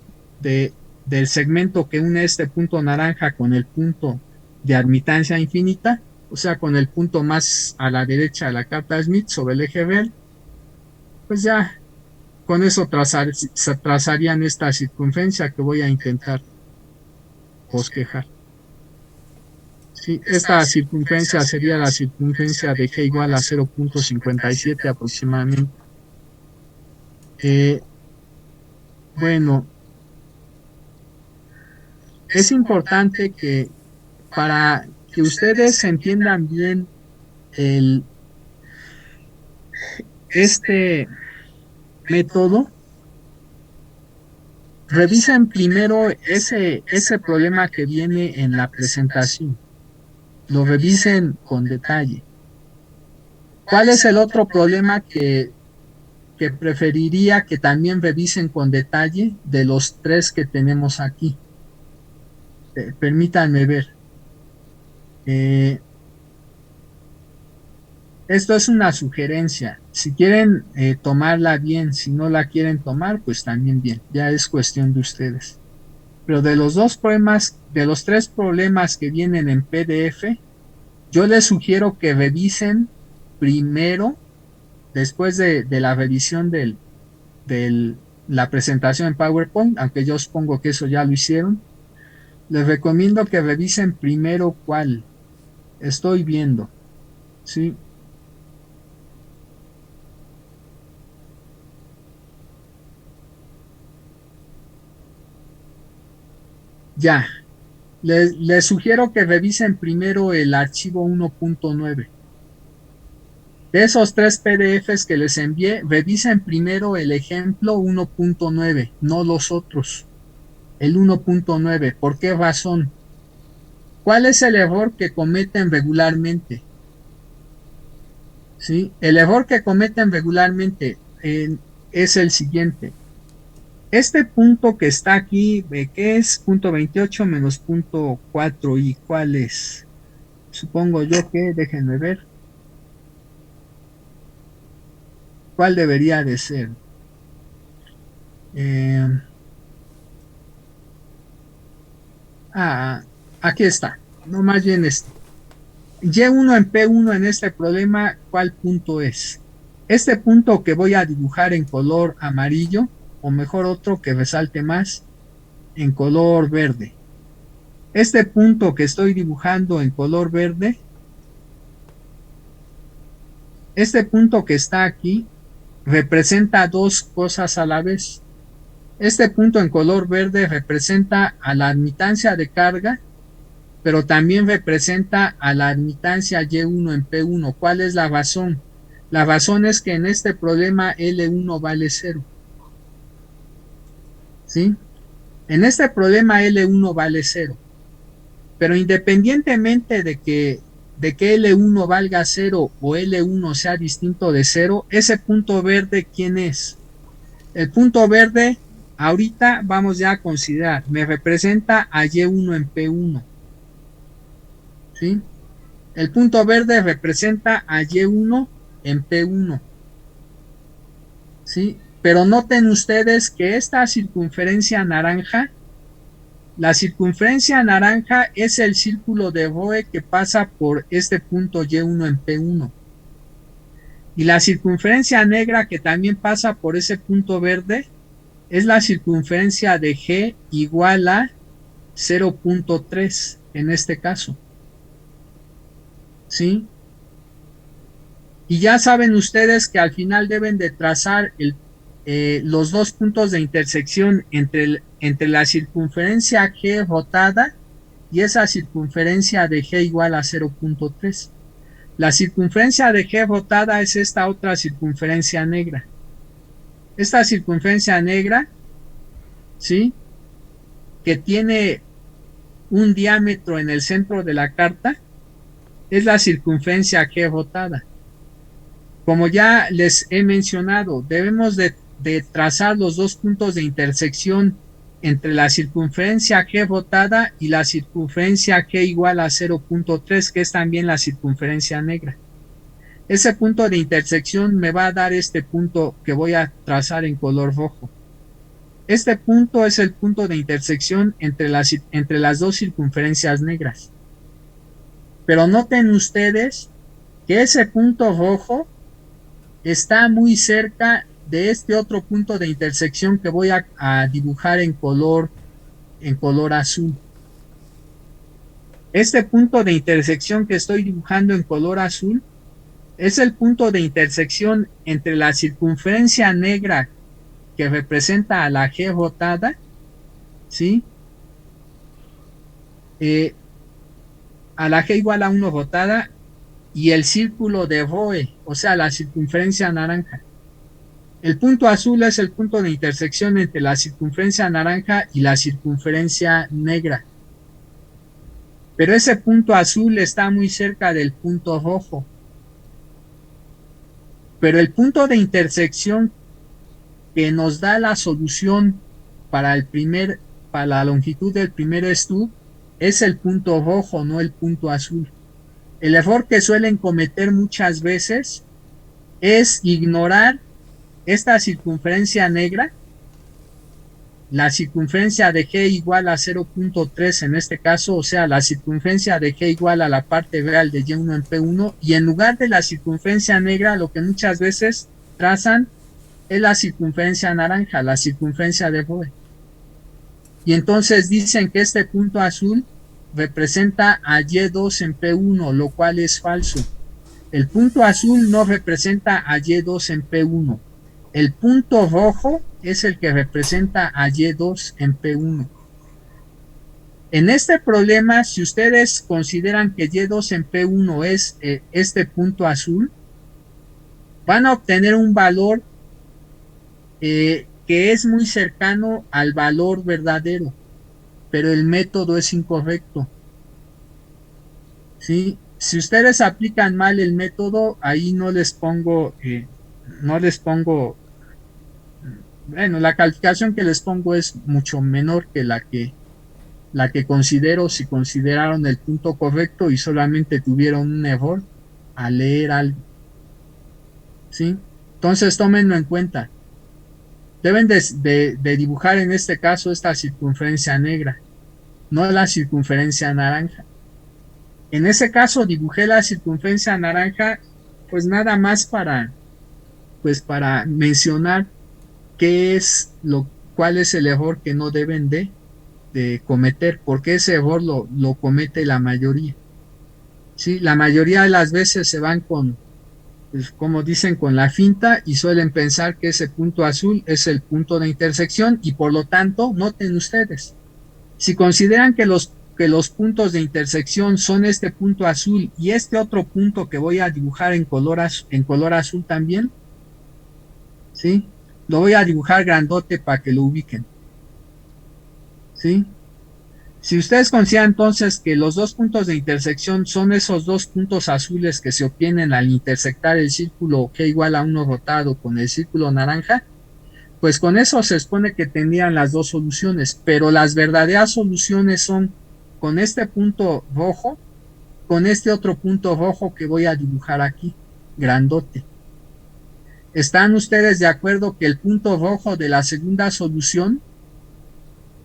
Speaker 2: del segmento que une este punto naranja con el punto de admitancia infinita, o sea, con el punto más a la derecha de la carta Smith sobre el eje verde, pues ya con eso trazarían esta circunferencia que voy a intentar bosquejar. Sí, esta circunferencia sería la circunferencia de G igual a 0.57 aproximadamente. Bueno, es importante que para que ustedes entiendan bien este método, revisen primero ese problema que viene en la presentación. Lo revisen con detalle. ¿Cuál es el otro problema que preferiría que también revisen con detalle de los 3 que tenemos aquí? Permítanme ver. Esto es una sugerencia. Si quieren tomarla bien, si no la quieren tomar, pues también bien. Ya es cuestión de ustedes. Pero de los 2 problemas, de los 3 problemas que vienen en PDF, yo les sugiero que revisen primero, después de la revisión de la presentación en PowerPoint, aunque yo supongo que eso ya lo hicieron, les recomiendo que revisen primero cuál estoy viendo, ¿sí? Ya, les sugiero que revisen primero el archivo 1.9. De esos 3 PDFs que les envié, revisen primero el ejemplo 1.9, no los otros. El 1.9, ¿por qué razón? ¿Cuál es el error que cometen regularmente? ¿Sí? El error que cometen regularmente es el siguiente. Este punto que está aquí, ¿qué es? Punto 28 menos punto 4, ¿y cuál es? Supongo yo que, déjenme ver. ¿Cuál debería de ser? Aquí está. No, más bien este. Y1 en P1 en este problema, ¿cuál punto es? Este punto que voy a dibujar en color amarillo, o mejor otro que resalte más, en color verde. Este punto que estoy dibujando en color verde, este punto que está aquí, representa 2 cosas a la vez. Este punto en color verde representa a la admitancia de carga pero también representa a la admitancia Y1 en P1. ¿Cuál es la razón? La razón es que en este problema L1 vale 0. ¿Sí? En este problema L1 vale 0. Pero independientemente de que L1 valga 0 o L1 sea distinto de 0, ese punto verde, ¿quién es? El punto verde, ahorita vamos ya a considerar, me representa a Y1 en P1. ¿Sí? El punto verde representa a Y1 en P1. ¿Sí? Pero noten ustedes que esta circunferencia naranja, la circunferencia naranja es el círculo de Roe que pasa por este punto Y1 en P1. Y la circunferencia negra que también pasa por ese punto verde es la circunferencia de G igual a 0.3 en este caso. ¿Sí? Y ya saben ustedes que al final deben de trazar los dos puntos de intersección entre la circunferencia G rotada y esa circunferencia de G igual a 0.3. La circunferencia de G rotada es esta otra circunferencia negra. Esta circunferencia negra, ¿sí?, que tiene un diámetro en el centro de la carta, es la circunferencia G rotada. Como ya les he mencionado, debemos de trazar los dos puntos de intersección entre la circunferencia G rotada y la circunferencia G igual a 0.3, que es también la circunferencia negra. Ese punto de intersección me va a dar este punto que voy a trazar en color rojo. Este punto es el punto de intersección entre las dos circunferencias negras. Pero noten ustedes que ese punto rojo está muy cerca de este otro punto de intersección que voy a dibujar en color azul. Este punto de intersección que estoy dibujando en color azul es el punto de intersección entre la circunferencia negra que representa a la G rotada, ¿sí?, a la G igual a 1 rotada, y el círculo de Roe, o sea, la circunferencia naranja. El punto azul es el punto de intersección entre la circunferencia naranja y la circunferencia negra. Pero ese punto azul está muy cerca del punto rojo. Pero el punto de intersección que nos da la solución para la longitud del primer stub es el punto rojo, no el punto azul. El error que suelen cometer muchas veces es ignorar esta circunferencia negra, la circunferencia de G igual a 0.3 en este caso, o sea, la circunferencia de G igual a la parte real de Y1 en P1, y en lugar de la circunferencia negra, lo que muchas veces trazan es la circunferencia naranja, la circunferencia de Roe. Y entonces dicen que este punto azul representa a Y2 en P1, lo cual es falso. El punto azul no representa a Y2 en P1. El punto rojo es el que representa a Y2 en P1. En este problema, si ustedes consideran que Y2 en P1 es este punto azul, van a obtener un valor que es muy cercano al valor verdadero, pero el método es incorrecto. ¿Sí? Si ustedes aplican mal el método, ahí no les pongo, bueno, la calificación que les pongo es mucho menor que la que considero si consideraron el punto correcto y solamente tuvieron un error al leer algo. ¿Sí? Entonces tómenlo en cuenta. Deben de dibujar en este caso esta circunferencia negra, no la circunferencia naranja. En ese caso dibujé la circunferencia naranja, pues nada más para mencionar cuál es el error que no deben de cometer, porque ese error lo comete la mayoría. ¿Sí? La mayoría de las veces se van pues, como dicen, con la finta, y suelen pensar que ese punto azul es el punto de intersección, y por lo tanto, noten ustedes, si consideran que los que los puntos de intersección son este punto azul y este otro punto que voy a dibujar en color azul también, ¿sí? Lo voy a dibujar grandote para que lo ubiquen, ¿sí? Si ustedes consideran entonces que los dos puntos de intersección son esos dos puntos azules que se obtienen al intersectar el círculo G igual a 1 rotado con el círculo naranja, pues con eso se supone que tendrían las dos soluciones, pero las verdaderas soluciones son con este punto rojo, con este otro punto rojo que voy a dibujar aquí, grandote. ¿Están ustedes de acuerdo que el punto rojo de la segunda solución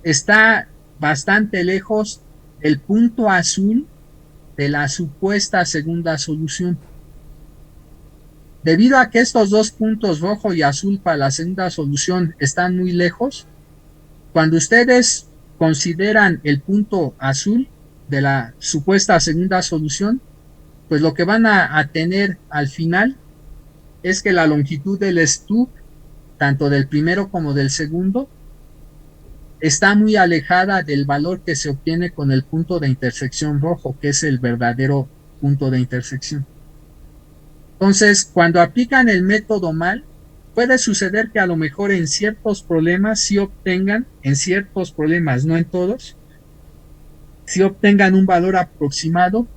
Speaker 2: está bastante lejos del punto azul de la supuesta segunda solución? Debido a que estos dos puntos rojo y azul para la segunda solución están muy lejos, cuando ustedes consideran el punto azul de la supuesta segunda solución, pues lo que van a tener al final es que la longitud del stub, tanto del primero como del segundo, está muy alejada del valor que se obtiene con el punto de intersección rojo, que es el verdadero punto de intersección. Entonces, cuando aplican el método mal, puede suceder que a lo mejor en ciertos problemas sí obtengan, en ciertos problemas, no en todos, sí obtengan un valor aproximado,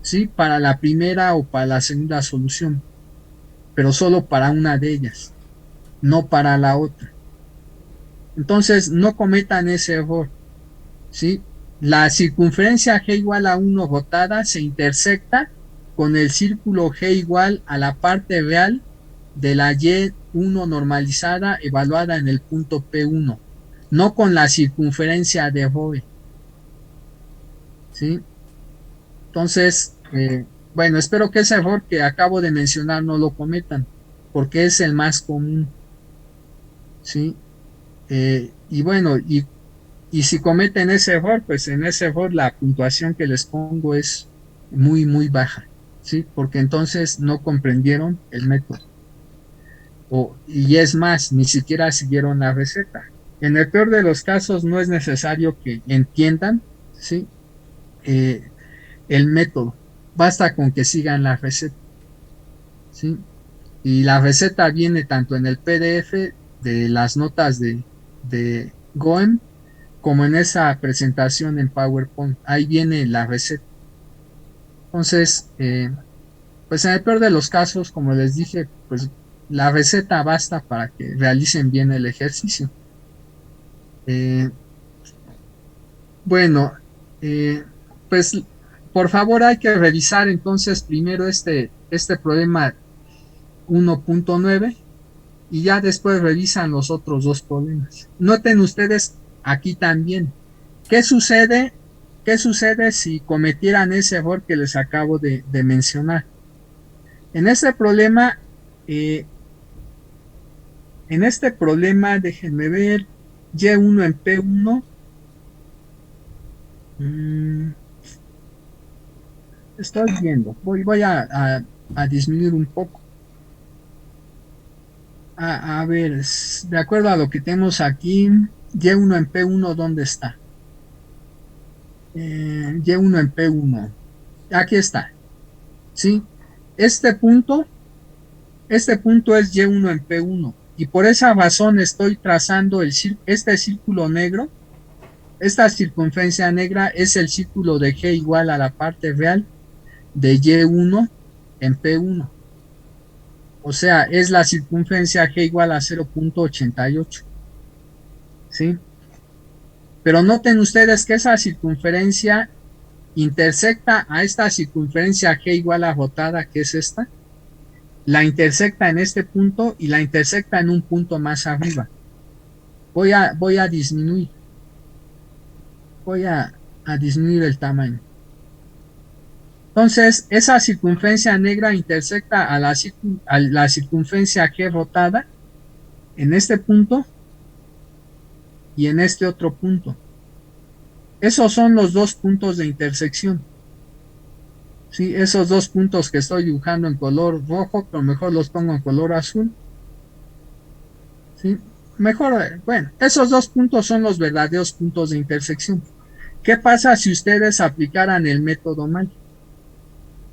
Speaker 2: ¿sí? Para la primera o para la segunda solución, pero solo para una de ellas, no para la otra. Entonces, no cometan ese error, ¿sí? La circunferencia G igual a 1 rotada se intersecta con el círculo G igual a la parte real de la Y1 normalizada evaluada en el punto P1, no con la circunferencia de Roe, ¿sí? Entonces, bueno, espero que ese error que acabo de mencionar no lo cometan, porque es el más común, ¿sí? Y bueno, y si cometen ese error, pues en ese error la puntuación que les pongo es muy, muy baja, ¿sí? Porque entonces no comprendieron el método. Y es más, ni siquiera siguieron la receta. En el peor de los casos no es necesario que entiendan, ¿sí? El método. Basta con que sigan la receta, ¿sí? Y la receta viene tanto en el PDF de las notas de Goem como en esa presentación en PowerPoint. Ahí viene la receta. Entonces, pues en el peor de los casos, como les dije, pues la receta basta para que realicen bien el ejercicio. Bueno, pues por favor hay que revisar entonces primero este problema 1.9 y ya después revisan los otros dos problemas. Noten ustedes aquí también, ¿qué sucede si cometieran ese error que les acabo de mencionar? En este problema, déjenme ver, Y1 en P1, estoy viendo, voy a disminuir un poco. A ver, de acuerdo a lo que tenemos aquí, Y1 en P1, ¿dónde está? Y1 en P1, aquí está, ¿sí? Este punto es Y1 en P1 y por esa razón estoy trazando este círculo negro. Esta circunferencia negra es el círculo de G igual a la parte real de Y1 en P1. O sea, es la circunferencia G igual a 0.88. ¿Sí? Pero noten ustedes que esa circunferencia intersecta a esta circunferencia G igual a rotada, que es esta. La intersecta en este punto y la intersecta en un punto más arriba. Voy a disminuir. Voy a disminuir el tamaño. Entonces, esa circunferencia negra intersecta a la circunferencia G rotada en este punto y en este otro punto. Esos son los dos puntos de intersección. ¿Sí? Esos dos puntos que estoy dibujando en color rojo, pero mejor los pongo en color azul. ¿Sí? Mejor, bueno, esos dos puntos son los verdaderos puntos de intersección. ¿Qué pasa si ustedes aplicaran el método mal?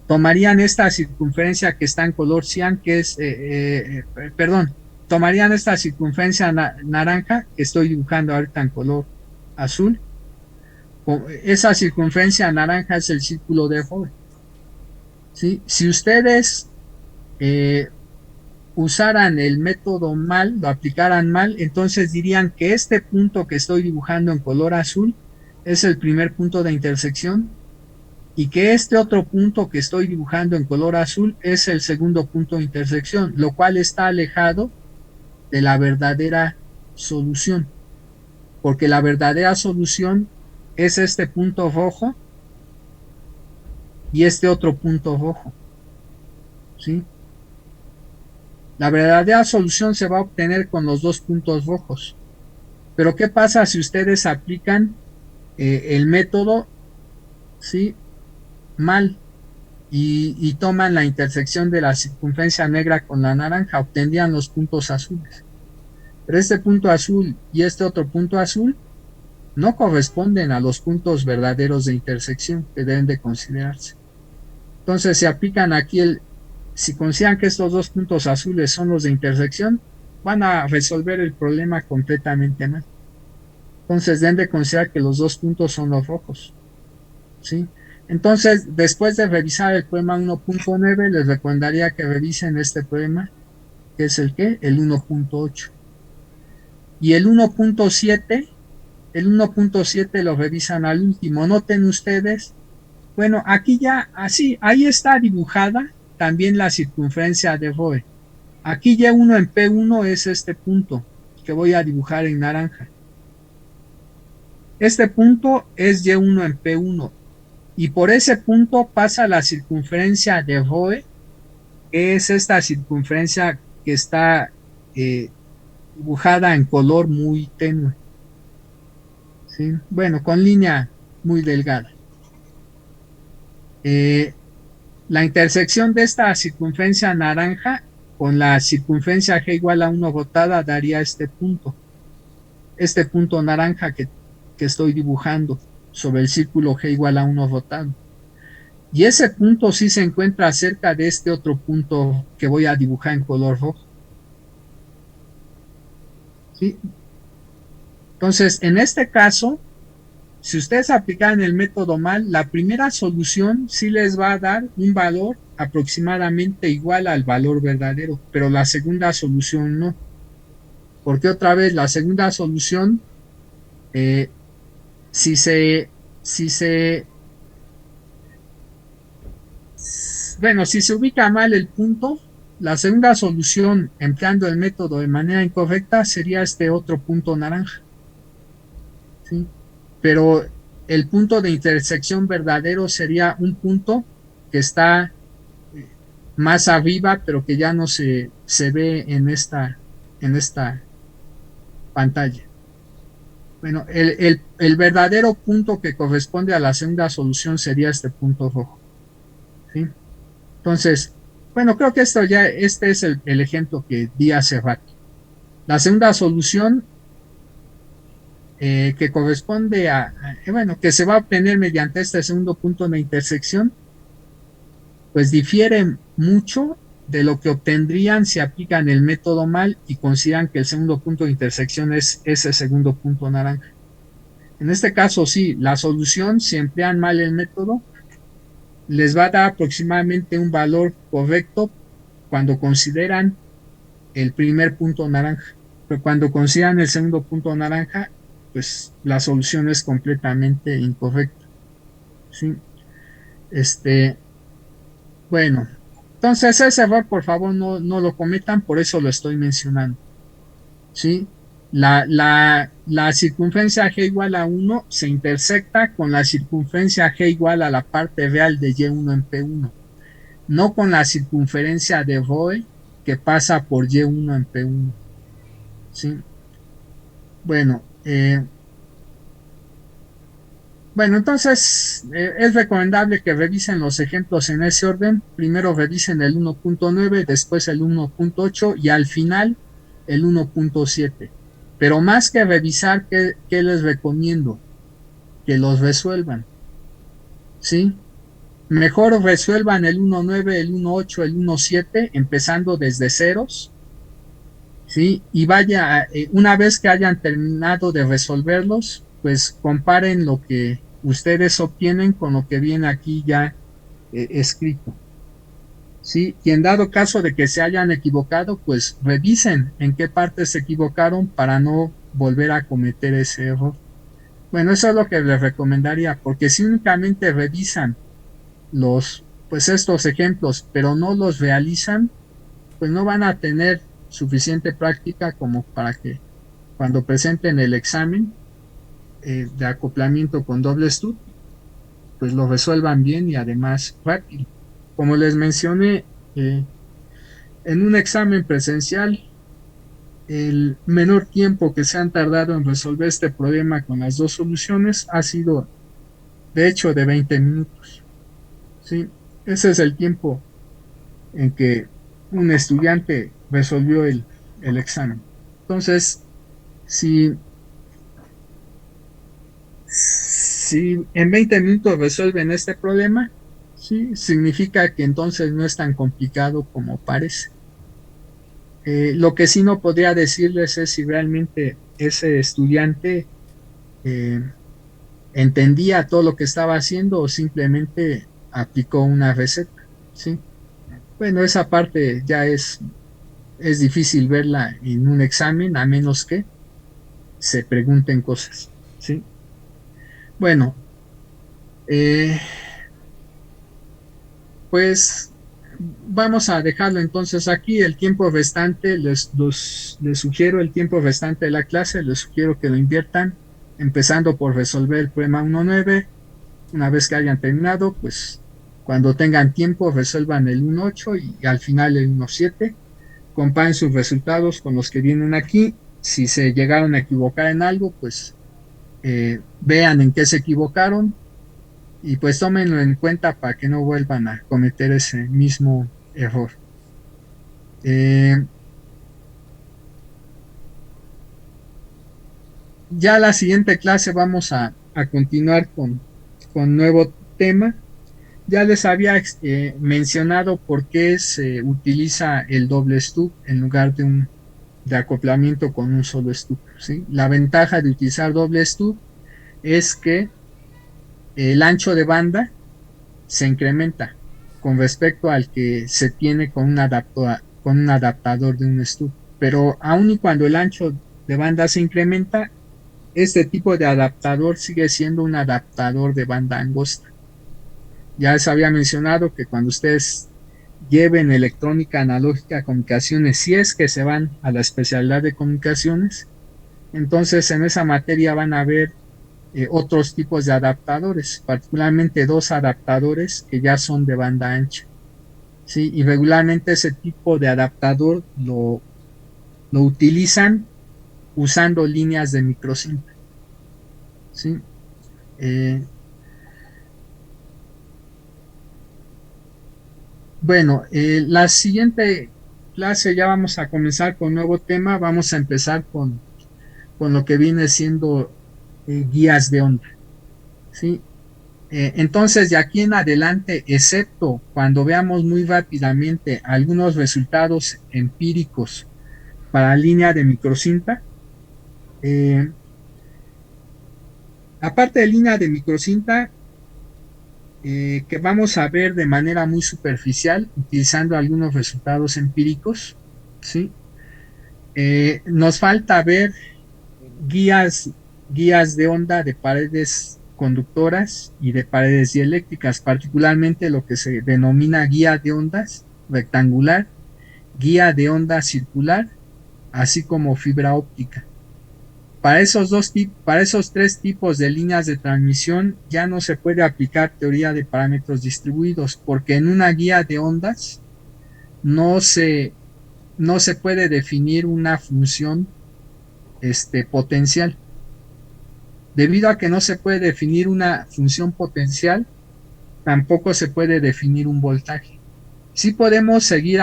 Speaker 2: Tomarían esta circunferencia que está en color cian, que es, perdón, tomarían esta circunferencia naranja que estoy dibujando ahorita en color azul. Esa circunferencia naranja es el círculo de Joule. ¿Sí? Si ustedes usaran el método mal, lo aplicaran mal, entonces dirían que este punto que estoy dibujando en color azul es el primer punto de intersección y que este otro punto que estoy dibujando en color azul es el segundo punto de intersección, lo cual está alejado de la verdadera solución, porque la verdadera solución es este punto rojo y este otro punto rojo, ¿sí? La verdadera solución se va a obtener con los dos puntos rojos. Pero ¿qué pasa si ustedes aplican el método, ¿sí?, mal y toman la intersección de la circunferencia negra con la naranja? Obtendrían los puntos azules. Pero este punto azul y este otro punto azul no corresponden a los puntos verdaderos de intersección que deben de considerarse. Entonces, si aplican aquí si consideran que estos dos puntos azules son los de intersección, van a resolver el problema completamente mal. Entonces deben de considerar que los dos puntos son los rojos, ¿sí? Entonces, después de revisar el problema 1.9, les recomendaría que revisen este problema, que es el 1.8. Y el 1.7 lo revisan al último. Noten ustedes, bueno, aquí ya, así, ahí está dibujada también la circunferencia de Roe. Aquí Y1 en P1 es este punto que voy a dibujar en naranja. Este punto es Y1 en P1 y por ese punto pasa la circunferencia de Roe, que es esta circunferencia que está dibujada en color muy tenue, ¿sí? Bueno, con línea muy delgada. La intersección de esta circunferencia naranja con la circunferencia G igual a 1 rotada daría este punto naranja que estoy dibujando sobre el círculo G igual a 1 rotado. Y ese punto sí se encuentra cerca de este otro punto que voy a dibujar en color rojo, ¿sí? Entonces, en este caso, si ustedes aplican el método mal, la primera solución sí les va a dar un valor aproximadamente igual al valor verdadero, pero la segunda solución no. Porque otra vez, la segunda solución, si se ubica mal el punto, la segunda solución empleando el método de manera incorrecta sería este otro punto naranja, ¿sí? Pero el punto de intersección verdadero sería un punto que está más arriba, pero que ya no se ve en esta pantalla. Bueno, el verdadero punto que corresponde a la segunda solución sería este punto rojo, ¿sí? Entonces, bueno, creo que este es el ejemplo que di hace rato. La segunda solución que corresponde que se va a obtener mediante este segundo punto de intersección, pues difiere mucho de lo que obtendrían si aplican el método mal y consideran que el segundo punto de intersección es ese segundo punto naranja. En este caso sí, la solución, si emplean mal el método, les va a dar aproximadamente un valor correcto cuando consideran el primer punto naranja, pero cuando consideran el segundo punto naranja, pues la solución es completamente incorrecta, ¿sí? Bueno, entonces ese error por favor no lo cometan, por eso lo estoy mencionando, ¿sí? La circunferencia G igual a 1 se intersecta con la circunferencia G igual a la parte real de Y1 en P1, no con la circunferencia de Roe que pasa por Y1 en P1, ¿sí? Bueno, entonces es recomendable que revisen los ejemplos en ese orden. Primero revisen el 1.9, después el 1.8 y al final el 1.7. Pero más que revisar, ¿qué les recomiendo? que los resuelvan, ¿sí? Mejor resuelvan el 1.9, el 1.8, el 1.7, empezando desde ceros, ¿sí? Y una vez que hayan terminado de resolverlos, pues comparen lo que ustedes obtienen con lo que viene aquí ya escrito, ¿sí? Y en dado caso de que se hayan equivocado, pues revisen en qué parte se equivocaron para no volver a cometer ese error. Bueno, eso es lo que les recomendaría, porque si únicamente revisan pues estos ejemplos, pero no los realizan, pues no van a tener suficiente práctica como para que cuando presenten el examen de acoplamiento con doble stub, pues lo resuelvan bien y además rápido. Como les mencioné, en un examen presencial, el menor tiempo que se han tardado en resolver este problema con las dos soluciones ha sido, de hecho, de 20 minutos. ¿Sí? Ese es el tiempo en que un estudiante resolvió el examen. Entonces, si en 20 minutos resuelven este problema, ¿sí? Significa que entonces no es tan complicado como parece. Lo que sí no podría decirles es si realmente ese estudiante entendía todo lo que estaba haciendo o simplemente aplicó una receta, ¿sí? Bueno, esa parte ya es difícil verla en un examen a menos que se pregunten cosas, ¿sí? Bueno, pues vamos a dejarlo entonces aquí. El tiempo restante, les sugiero el tiempo restante de la clase, les sugiero que lo inviertan, empezando por resolver el problema 1.9. Una vez que hayan terminado, pues cuando tengan tiempo resuelvan el 1.8 y al final el 1.7. Comparen sus resultados con los que vienen aquí. Si se llegaron a equivocar en algo, pues vean en qué se equivocaron y pues tómenlo en cuenta para que no vuelvan a cometer ese mismo error. Ya la siguiente clase vamos a continuar con nuevo tema. Ya les había mencionado por qué se utiliza el doble stub en lugar de acoplamiento con un solo stub, ¿sí? La ventaja de utilizar doble stub es que el ancho de banda se incrementa con respecto al que se tiene con un adaptador de un stub. Pero aun y cuando el ancho de banda se incrementa, este tipo de adaptador sigue siendo un adaptador de banda angosta. Ya les había mencionado que cuando ustedes lleven electrónica analógica comunicaciones, si es que se van a la especialidad de comunicaciones, entonces en esa materia van a ver otros tipos de adaptadores, particularmente dos adaptadores que ya son de banda ancha, ¿sí? Y regularmente ese tipo de adaptador lo utilizan usando líneas de microcinta, ¿sí? Bueno, la siguiente clase ya vamos a comenzar con un nuevo tema. Vamos a empezar con lo que viene siendo guías de onda, ¿sí? Entonces, de aquí en adelante, excepto cuando veamos muy rápidamente algunos resultados empíricos para línea de microcinta, aparte de línea de microcinta, que vamos a ver de manera muy superficial, utilizando algunos resultados empíricos, ¿sí? Nos falta ver guías de onda de paredes conductoras y de paredes dieléctricas, particularmente lo que se denomina guía de ondas rectangular, guía de onda circular, así como fibra óptica. Para esos tres tipos de líneas de transmisión ya no se puede aplicar teoría de parámetros distribuidos, porque en una guía de ondas no se puede definir una función potencial. Debido a que no se puede definir una función potencial, tampoco se puede definir un voltaje. Sí podemos seguir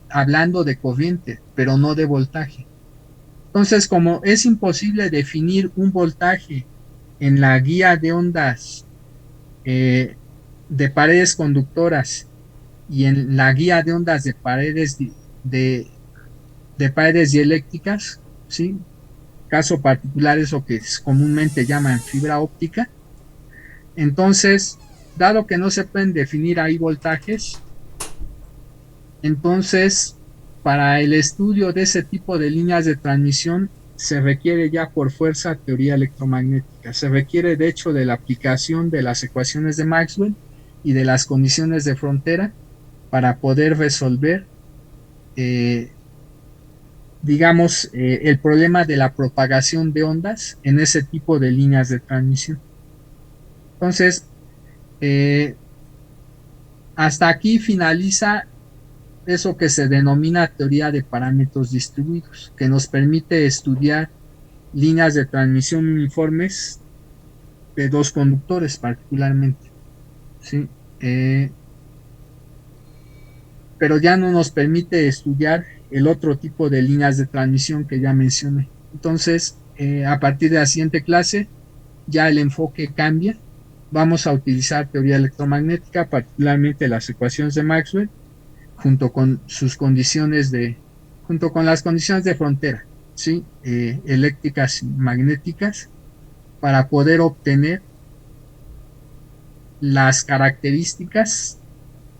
Speaker 2: hablando de corriente, pero no de voltaje. Entonces, como es imposible definir un voltaje en la guía de ondas de paredes conductoras y en la guía de ondas de paredes de paredes dieléctricas, ¿sí? Caso particular eso que comúnmente llaman fibra óptica. Entonces, dado que no se pueden definir ahí voltajes, entonces para el estudio de ese tipo de líneas de transmisión se requiere ya por fuerza teoría electromagnética. Se requiere de hecho de la aplicación de las ecuaciones de Maxwell y de las condiciones de frontera para poder resolver digamos, el problema de la propagación de ondas en ese tipo de líneas de transmisión. Entonces, hasta aquí finaliza eso que se denomina teoría de parámetros distribuidos, que nos permite estudiar líneas de transmisión uniformes de dos conductores particularmente, ¿sí? Pero ya no nos permite estudiar el otro tipo de líneas de transmisión que ya mencioné. Entonces, a partir de la siguiente clase, ya el enfoque cambia. Vamos a utilizar teoría electromagnética, particularmente las ecuaciones de Maxwell, junto con sus condiciones junto con las condiciones de frontera, ¿sí? Eléctricas y magnéticas, para poder obtener las características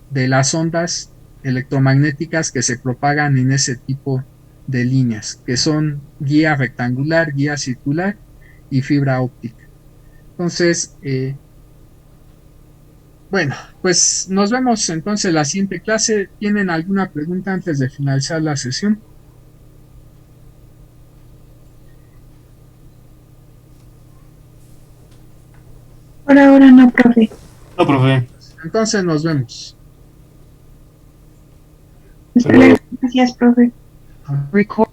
Speaker 2: de las ondas electromagnéticas que se propagan en ese tipo de líneas, que son guía rectangular, guía circular y fibra óptica. Entonces, bueno, pues nos vemos entonces en la siguiente clase. ¿Tienen alguna pregunta antes de finalizar la sesión?
Speaker 3: Por ahora no, profe.
Speaker 4: No, profe.
Speaker 2: Entonces nos vemos.
Speaker 3: Hasta luego. Gracias, profe.
Speaker 5: Record.